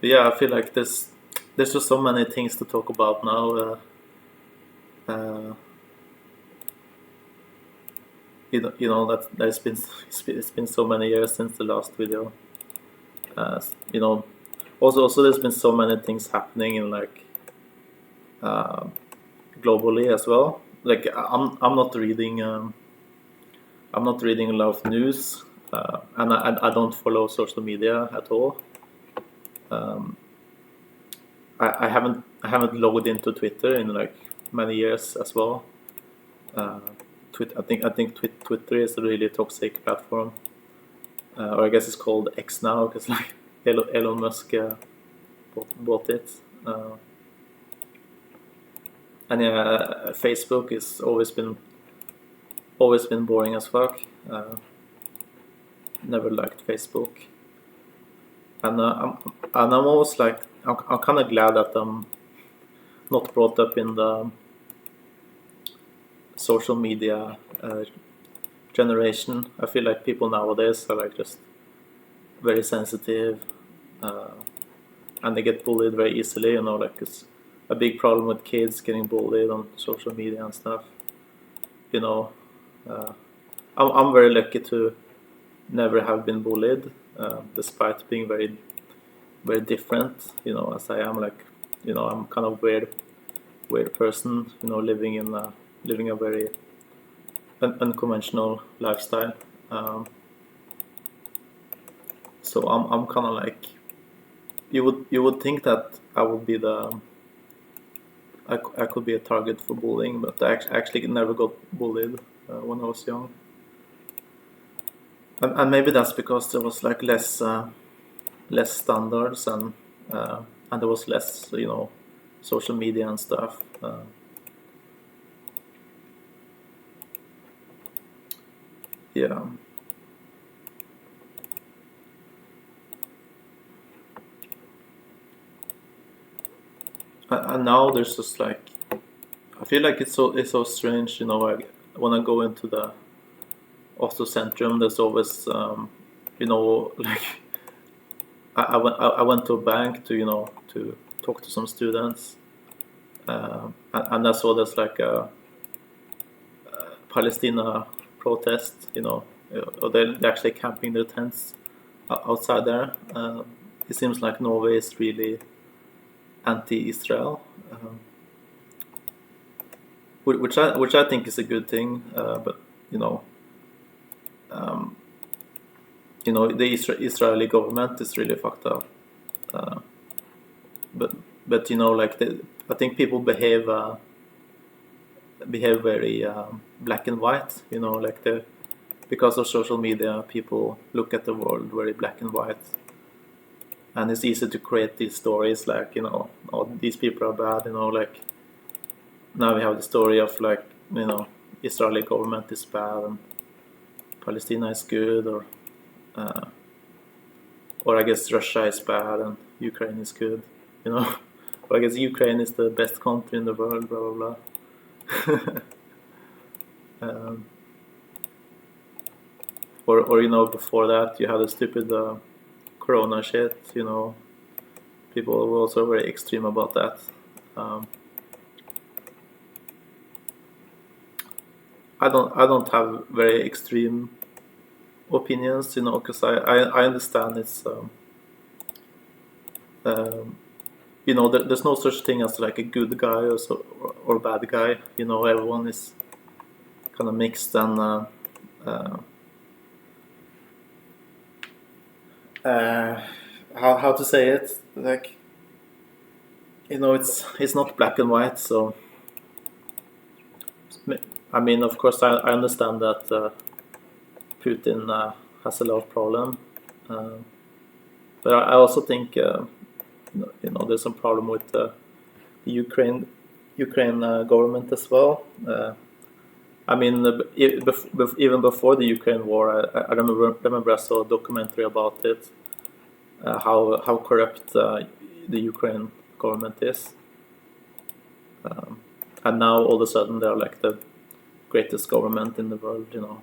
Yeah, I feel like there's just so many things to talk about now. that it's been so many years since the last video. You know, also there's been so many things happening in like globally as well. Like I'm not reading a lot of news, and I don't follow social media at all. I haven't logged into Twitter in like many years as well. I think Twitter is a really toxic platform, or I guess it's called X now because like Elon Musk bought it. And yeah, Facebook has always been boring as fuck. Never liked Facebook, and I'm almost like I'm kind of glad that I'm not brought up in the social media generation. I feel like people nowadays are like just very sensitive, and they get bullied very easily. You know, like it's a big problem with kids getting bullied on social media and stuff. You know, I'm very lucky to never have been bullied, despite being very very different. You know, as I am, like, you know, I'm kind of weird person. You know, living a very unconventional lifestyle. So I'm kind of like, you would think that I would be I could be a target for bullying, but I actually never got bullied when I was young. And maybe that's because there was like less standards, and there was less, you know, social media and stuff. Yeah. And now there's just like, I feel like it's so strange, you know. When I go into the Oslo Centrum, there's always you know, like I went to a bank to, you know, to talk to some students, and I saw there's like a Palestina protest, you know, or they're actually camping their tents outside there. It seems like Norway is really anti-Israel, which I think is a good thing. But you know, the Israeli government is really fucked up. But you know, like I think people behave very black and white. You know, like because of social media, people look at the world very black and white. And it's easy to create these stories like, you know, oh, these people are bad, you know, like now we have the story of like, you know, Israeli government is bad and Palestine is good, or I guess Russia is bad and Ukraine is good, you know. Or I guess Ukraine is the best country in the world, blah blah blah. Or you know, before that you had the stupid Corona shit, you know. People were also very extreme about that. I don't have very extreme opinions, you know, because I understand it's you know, there's no such thing as like a good guy or bad guy. You know, everyone is kind of mixed, and how to say it, like, you know, it's not black and white. So I mean, of course I understand that Putin has a lot of problem, but I also think you know, there's some problem with the Ukraine government as well. I mean, even before the Ukraine war, I remember I saw a documentary about it, how corrupt the Ukraine government is, and now all of a sudden they're like the greatest government in the world, you know.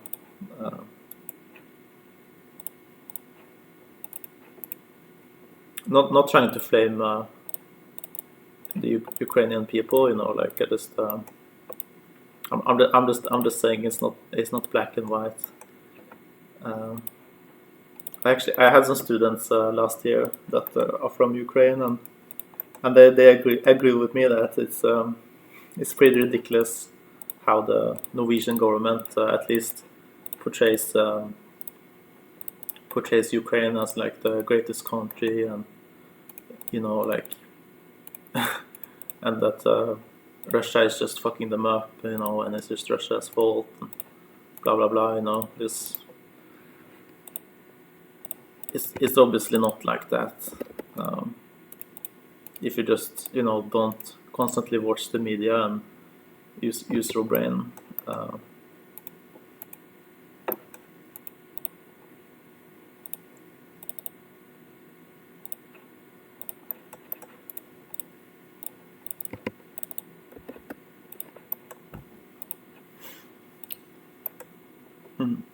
Not trying to flame the Ukrainian people, you know, like I just I'm just saying it's not black and white. I had some students last year that are from Ukraine, and they agree with me that it's pretty ridiculous how the Norwegian government at least portrays portrays Ukraine as like the greatest country, and like and that Russia is just fucking them up, and it's just Russia's fault, and blah blah blah. It's obviously not like that. If you just don't constantly watch the media and use your brain.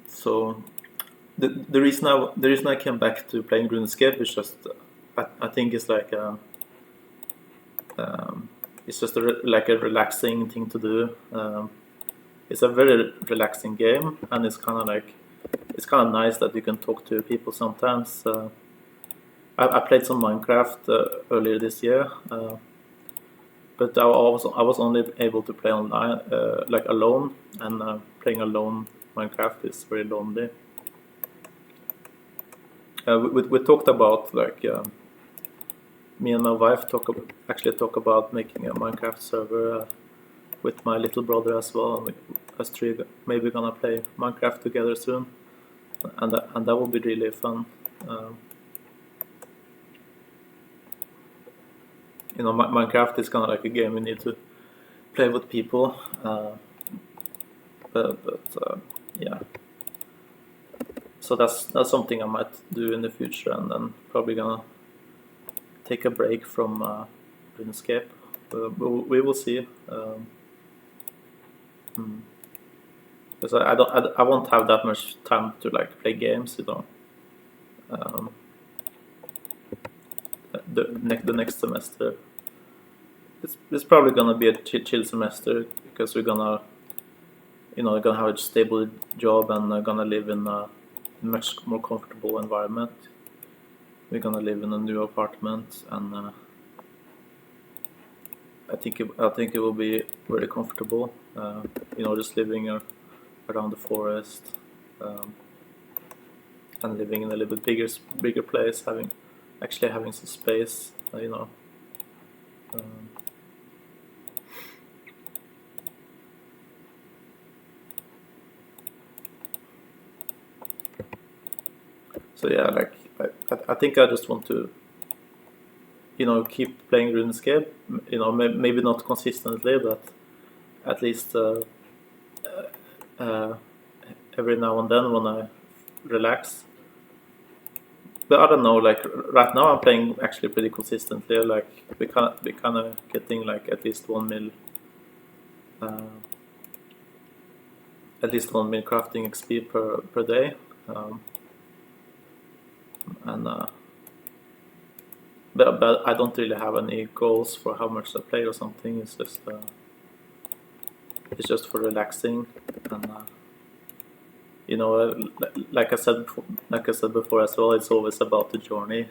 So the reason I came back to playing RuneScape is just I think it's like it's just like a relaxing thing to do. It's a very relaxing game, and it's kind of nice that you can talk to people sometimes. I played some Minecraft earlier this year, but I was only able to play online like alone, and playing alone Minecraft is very lonely. We talked about like me and my wife actually talk about making a Minecraft server with my little brother as well, and us three maybe gonna play Minecraft together soon, and that will be really fun. Minecraft is kind of like a game you need to play with people, but yeah. So that's something I might do in the future, and then probably gonna take a break from RuneScape. We will see. Because I won't have that much time to like play games, the next semester. It's probably gonna be a chill semester because we're gonna have a stable job, and gonna live in a much more comfortable environment. We're gonna live in a new apartment, and I think it will be very comfortable. Just living around the forest, and living in a little bit bigger place, having some space. So yeah, like I think I just want to keep playing RuneScape. Maybe not consistently, but at least every now and then when I relax. But I don't know. Like right now, I'm playing actually pretty consistently. Like we kind of getting like at least 1 mil crafting XP per day, and but I don't really have any goals for how much I play or something. It's just for relaxing, and like I said before as well, it's always about the journey.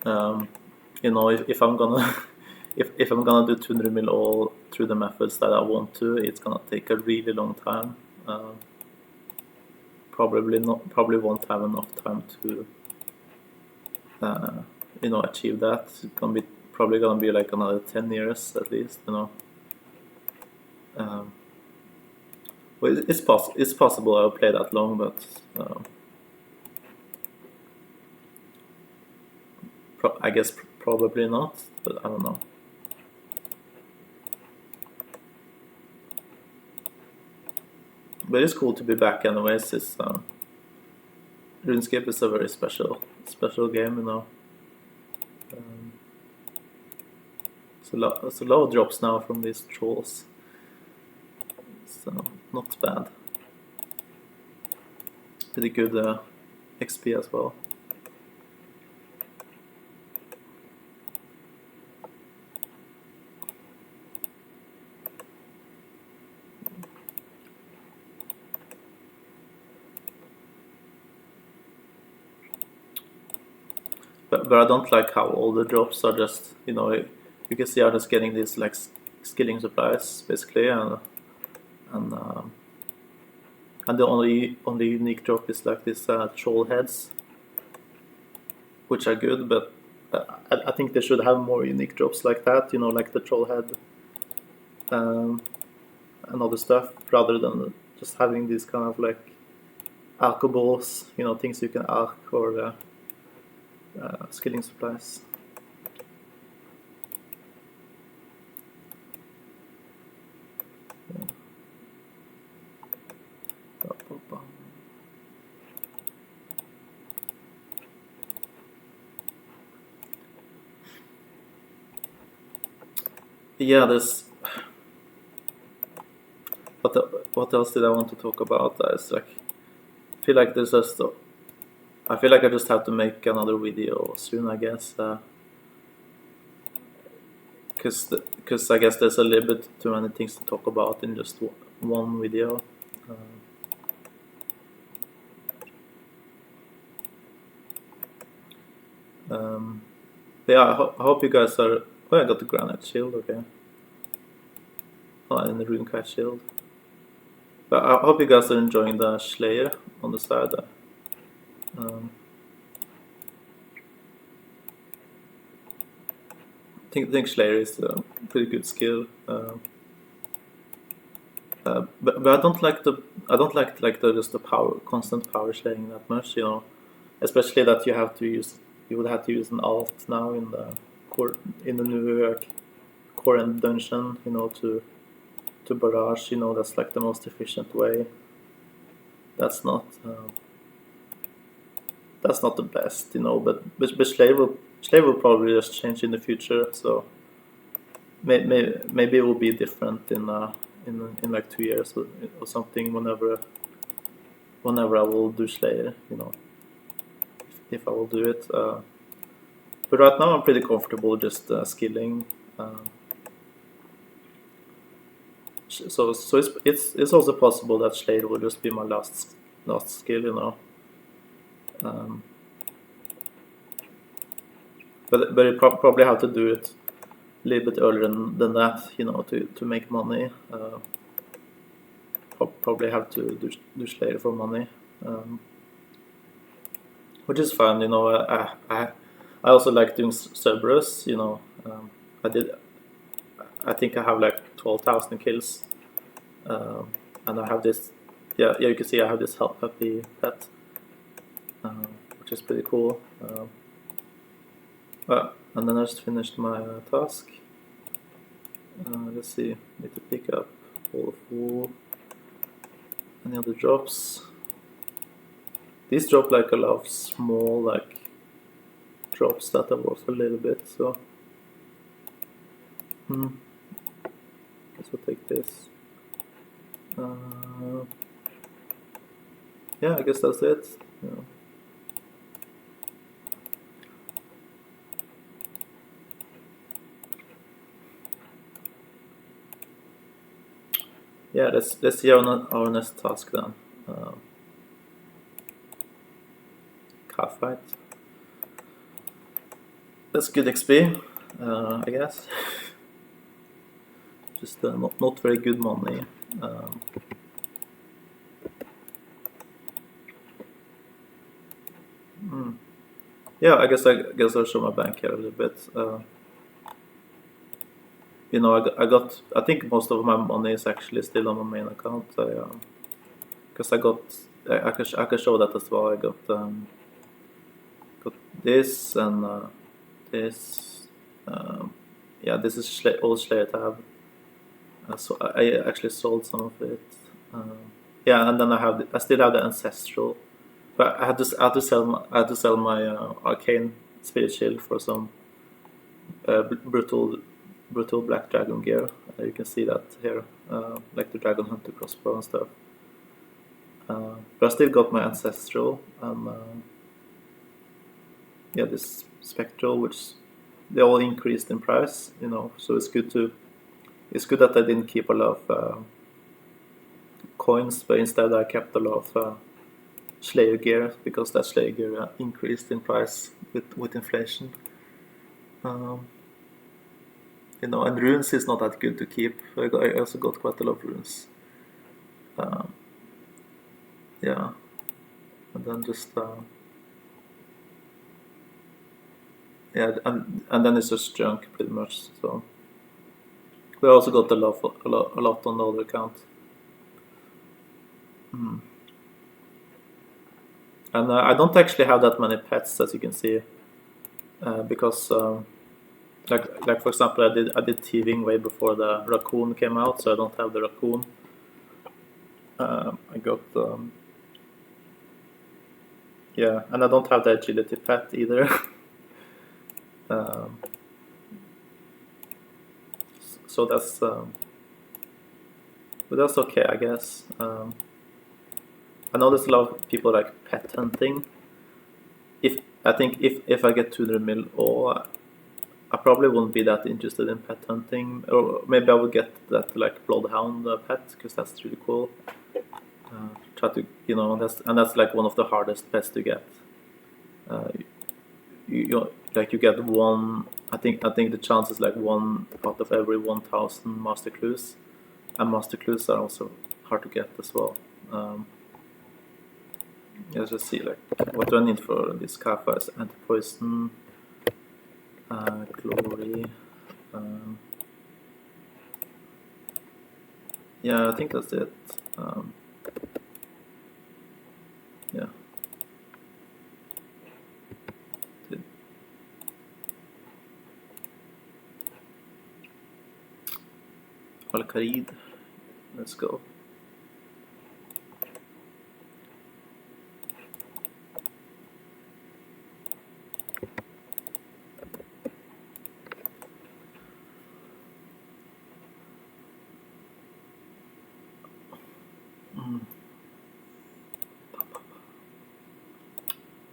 If I'm gonna if I'm gonna do 200 mil all through the methods that I want to, it's gonna take a really long time. Probably won't have enough time to achieve that. It's probably gonna be like another 10 years at least. Well, it's possible I'll play that long, but I guess probably not. But I don't know. But it's cool to be back anyways. RuneScape is a very special game, It's a lot of drops now from these trolls. So not bad. Pretty good XP as well. but I don't like how all the drops are just, you know, you can see I'm just getting these like skilling supplies basically, and the only unique drop is like this troll heads, which are good, but I think they should have more unique drops like that, you know, like the troll head and other stuff, rather than just having these kind of like alcoballs, you know, things you can alch, or skilling supplies. Yeah. Yeah, there's what else did I want to talk about? It's like I feel like there's just I feel like I just have to make another video soon, I guess, because I guess there's a little bit too many things to talk about in just one video. But yeah, I hope you guys are. Oh, I got the granite shield. Okay. Oh, and the RuneScape shield. But I hope you guys are enjoying the Slayer on the side. I think Slayer is a pretty good skill. But I don't like the just the constant power slaying that much. You know, especially that you would have to use an alt now in the core, in the new core end dungeon. You know, to barrage. You know, that's like the most efficient way. That's not the best. You know, but Slayer will probably just change in the future. So maybe it will be different in like 2 years or something, whenever I will do Slayer, you know, if I will do it. But right now I'm pretty comfortable just skilling. So it's also possible that Slayer will just be my last skill, you know. But you probably have to do it a little bit earlier than that, you know, to make money. Probably have to do Slayer for money, which is fun, you know. I also like doing Cerberus, you know. I think I have like 12,000 kills, and I have this. Yeah, you can see I have this help puppy pet, which is pretty cool. And then I just finished my task. Let's see, need to pick up all of wool. Any other drops? These drop like a lot of small like drops that are worth a little bit, so guess we'll take this. Yeah, I guess that's it. Yeah. Yeah, let's see our next task then. Car fight. That's good XP, I guess. Just not very good money. Yeah, I guess I'll show my bank here a little bit. You know, I think most of my money is actually still on my main account. Because I can show that as well. I got this and this. Yeah, this is all Slayer tab. So I actually sold some of it. Yeah, and then I still have the ancestral, but I had to sell my arcane spirit shield for some brutal black dragon gear. You can see that here, like the dragon hunter crossbow and stuff. But I still got my ancestral and yeah, this spectral, which they all increased in price, you know. So it's good that I didn't keep a lot of coins, but instead I kept a lot of Slayer gear, because that Slayer gear increased in price with inflation. You know, and runes is not that good to keep. I also got quite a lot of runes. Yeah, and then just yeah, and then it's just junk pretty much. So we also got a lot on the other account. And I don't actually have that many pets, as you can see, because like for example, I did thieving way before the raccoon came out, so I don't have the raccoon. I got yeah, and I don't have the agility pet either. So that's but that's okay, I guess. I know there's a lot of people like pet hunting. If I get 200 mil, or I probably wouldn't be that interested in pet hunting, or maybe I would get that like bloodhound pet, because that's really cool. Try to, you know, that's like one of the hardest pets to get. You like you get one. I think the chance is like 1 out of every 1,000 master clues, and master clues are also hard to get as well. Let's just see, like, what do I need for this Kappa? Is anti-poison, glory. Yeah, I think that's it. Yeah. Al-Kharid. Let's go.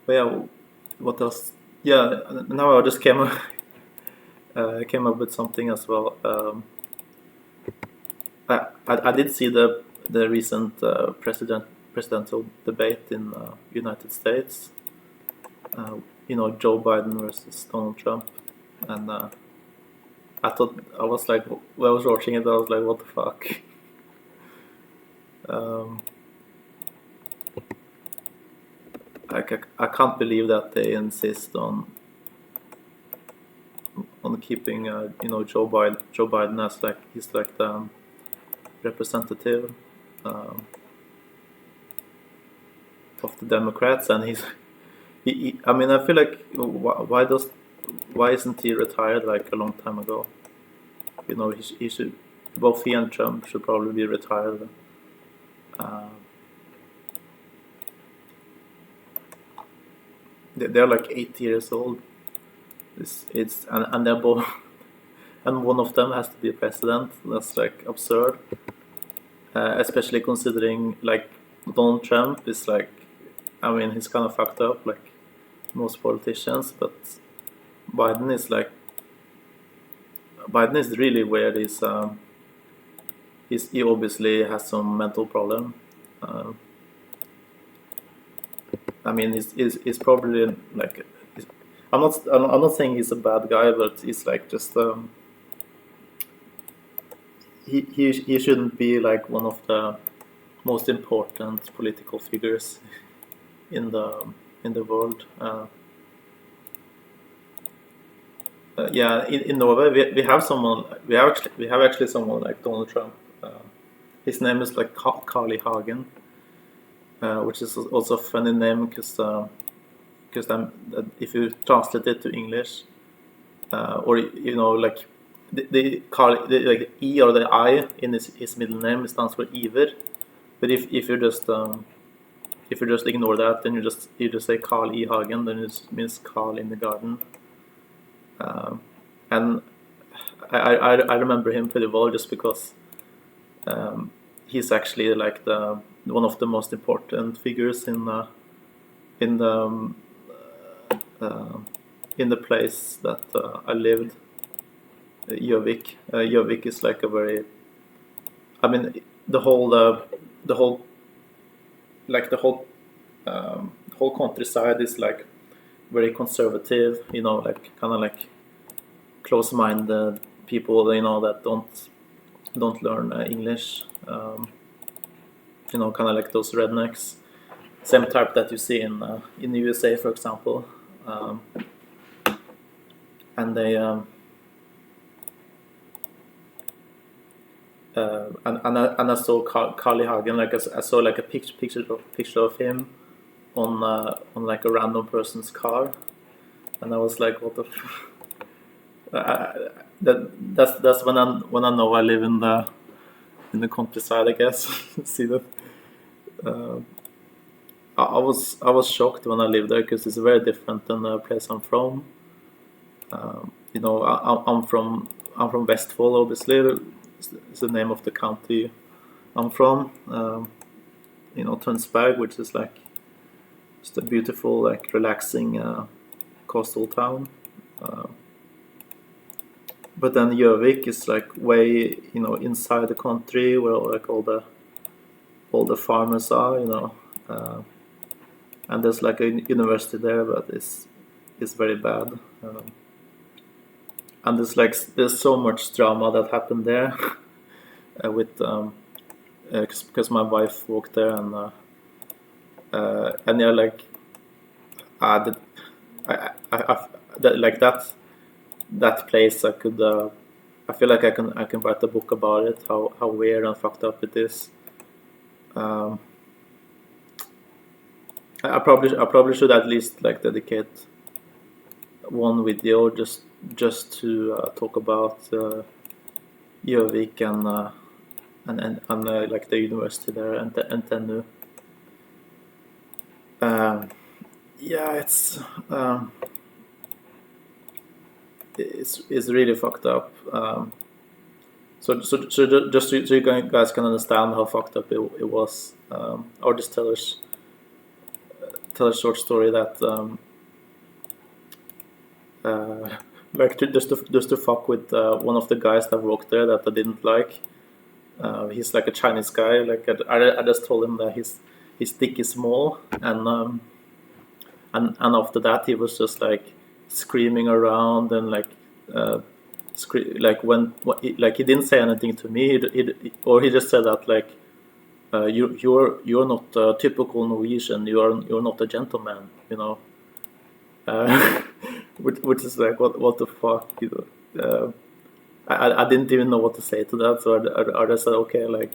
But yeah, what else? Yeah, now I just came up with something as well. I did see the recent presidential debate in United States. You know, Joe Biden versus Donald Trump, and I thought, I was like, when I was watching it, I was like, what the fuck? I can't believe that they insist on keeping you know, Joe Biden as like, he's like the representative of the Democrats, and I mean, I feel like, why isn't he retired like a long time ago? You know, he should, both he and Trump should probably be retired. They're like 80 years old. And they're both, and one of them has to be president. That's like absurd, especially considering like Donald Trump is like, I mean, he's kind of fucked up like most politicians, but Biden is like, Biden is really weird. He obviously has some mental problem. I mean, he's probably like, I'm not saying he's a bad guy, but he's like just he shouldn't be like one of the most important political figures in the world. Yeah, in Norway we have someone, we have actually someone like Donald Trump. His name is like Carl I. Hagen, which is also a funny name, because if you translate it to English, or you know, like the like E or the I in his middle name stands for Iver, but if you just ignore that, then you just say Carl I. Hagen, then it means Carl in the garden. And I remember him pretty well, just because he's actually like one of the most important figures in the place that I lived, Gjøvik. Gjøvik is like a very, I mean, the whole whole countryside is like very conservative, like kind of like close-minded people, that don't learn English. Kind of like those rednecks, same type that you see in the USA, for example. And they and I saw Carly Hagen, like I saw like a picture of him on like a random person's car, and I was like, what the that's when I know I live in the countryside, I guess. See that. I was shocked when I lived there because it's very different than the place I'm from. I'm from Vestfold, obviously. It's the name of the county I'm from. Tønsberg, which is like just a beautiful, like relaxing coastal town. But then Gjøvik is like way, inside the country where like all the farmers are, and there's like a university there, but it's very bad. And there's so much drama that happened there with because my wife worked there, and yeah, like like that place I could I feel like I can write a book about it, how weird and fucked up it is. I probably should at least like dedicate one video just to talk about Gjøvik and like the university there and NTNU. Yeah, it's really fucked up. So just so you guys can understand how fucked up it was, I'll just tell a short story that like just to fuck with one of the guys that worked there that I didn't like. He's like a Chinese guy. Like I just told him that his dick is small, and after that he was just like screaming around and like like like he didn't say anything to me. He just said that like you're not typical Norwegian. You're not a gentleman. Which is like what the fuck, I didn't even know what to say to that, so I just said, okay, like,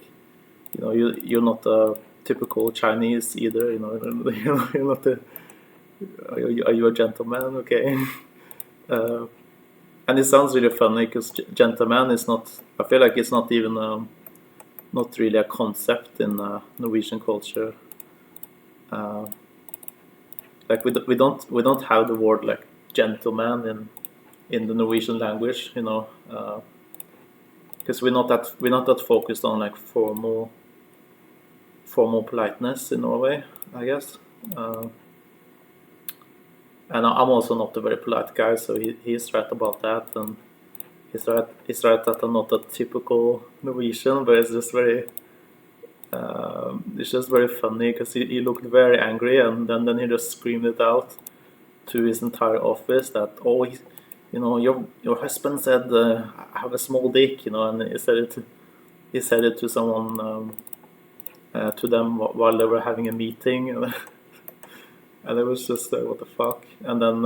you're not a typical Chinese either, you're not are you a gentleman? Okay. And it sounds really funny because gentleman is not, I feel like it's not even not really a concept in Norwegian culture. Like we don't have the word like gentleman in the Norwegian language, because we're not that focused on like formal politeness in Norway, I guess. And I'm also not a very polite guy, so he's right about that, and he's right that I'm not a typical Norwegian, but it's just very funny because he looked very angry, and then he just screamed it out to his entire office that, oh, your husband said I have a small dick, and he said it to someone, to them while they were having a meeting, and it was just what the fuck. And then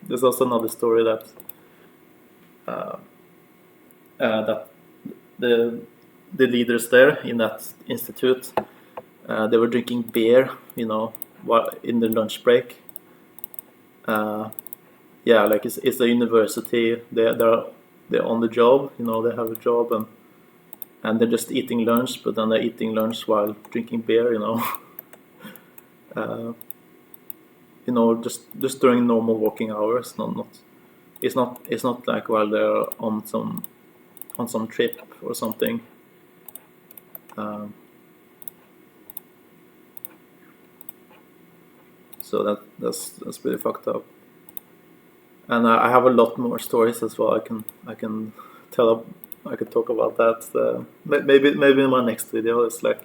there's also another story that that the leaders there in that institute, they were drinking beer, while in the lunch break. Yeah, like it's a university. They're on the job, they have a job, and they're just eating lunch, but then they're eating lunch while drinking beer, just during normal working hours. It's not like while they're on some trip or something. So that's pretty fucked up. And I have a lot more stories as well. I can tell. I could talk about that. Maybe in my next video. It's like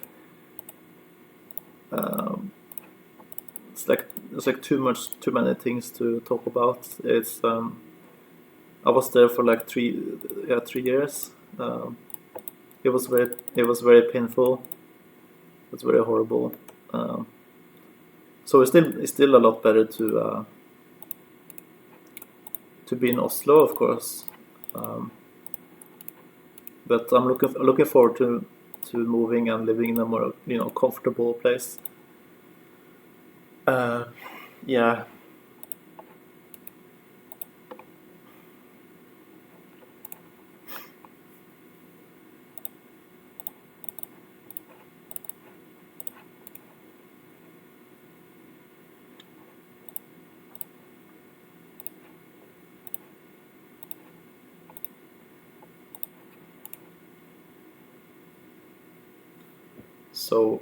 there's like too many things to talk about. It's I was there for like 3 years. It was very painful. It's very horrible. So it's still a lot better to be in Oslo, of course. But I'm looking forward to moving and living in a more comfortable place. Yeah. So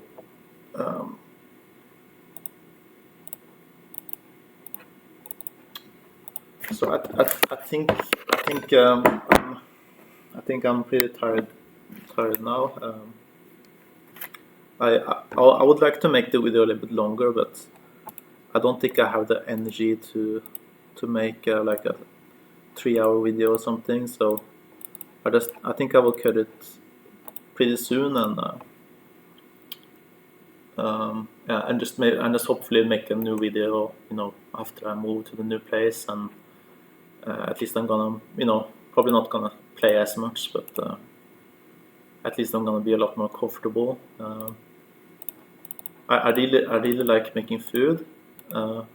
so I think I'm pretty tired now. I would like to make the video a little bit longer, but I don't think I have the energy to make like a 3-hour video or something. So I think I will cut it pretty soon, and yeah, and just hopefully make a new video, after I move to the new place, and at least I'm gonna, probably not gonna play as much, but at least I'm gonna be a lot more comfortable. I really like making food, and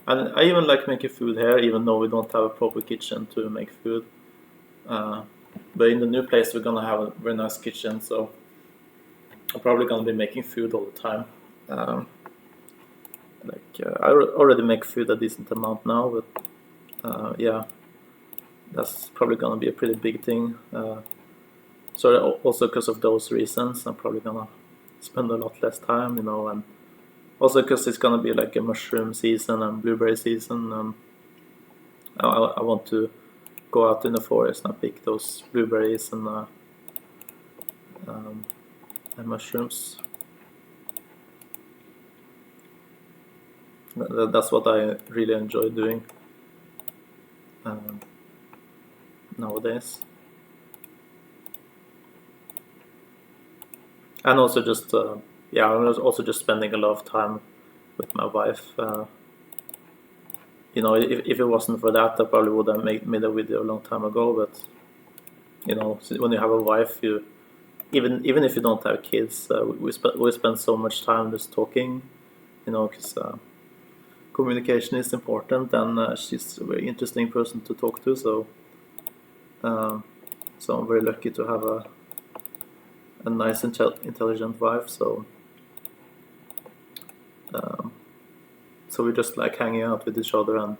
I even like making food here, even though we don't have a proper kitchen to make food. But in the new place, we're gonna have a very nice kitchen, so I'm probably gonna be making food all the time. I already make food a decent amount now, but yeah, that's probably gonna be a pretty big thing. So also because of those reasons, I'm probably gonna spend a lot less time, and also because it's gonna be like a mushroom season and blueberry season, and I want to go out in the forest and pick those blueberries and mushrooms. That's what I really enjoy doing nowadays. And also just yeah, I was also just spending a lot of time with my wife. If it wasn't for that, I probably would have made a video a long time ago. But when you have a wife, even if you don't have kids, we spend so much time just talking, because communication is important, and she's a very interesting person to talk to. So I'm very lucky to have a nice, intelligent wife. So we just like hanging out with each other and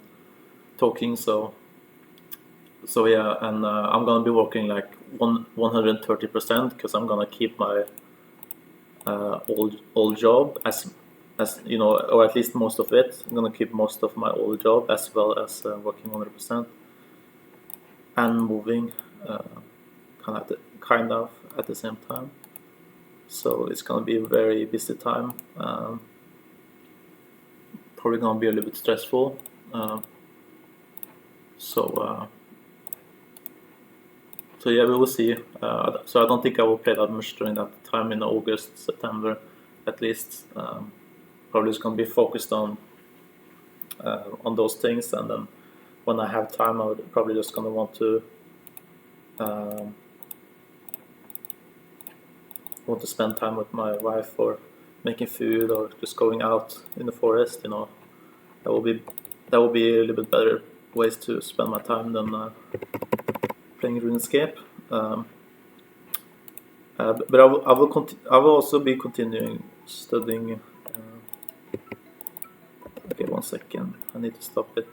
talking. So yeah, and I'm gonna be working like 130% because I'm gonna keep my old job as or at least most of it. I'm gonna keep most of my old job as well as working 100% and moving kind of at the same time. So it's gonna be a very busy time. Probably gonna be a little bit stressful. So yeah, we will see. So I don't think I will play that much during that time in August, September, at least. Probably it's gonna be focused on those things, and then when I have time, I would probably just gonna want to spend time with my wife, or making food, or just going out in the forest. That will be a little bit better ways to spend my time than playing RuneScape. But I will also be continuing studying. Okay, 1 second. I need to stop it.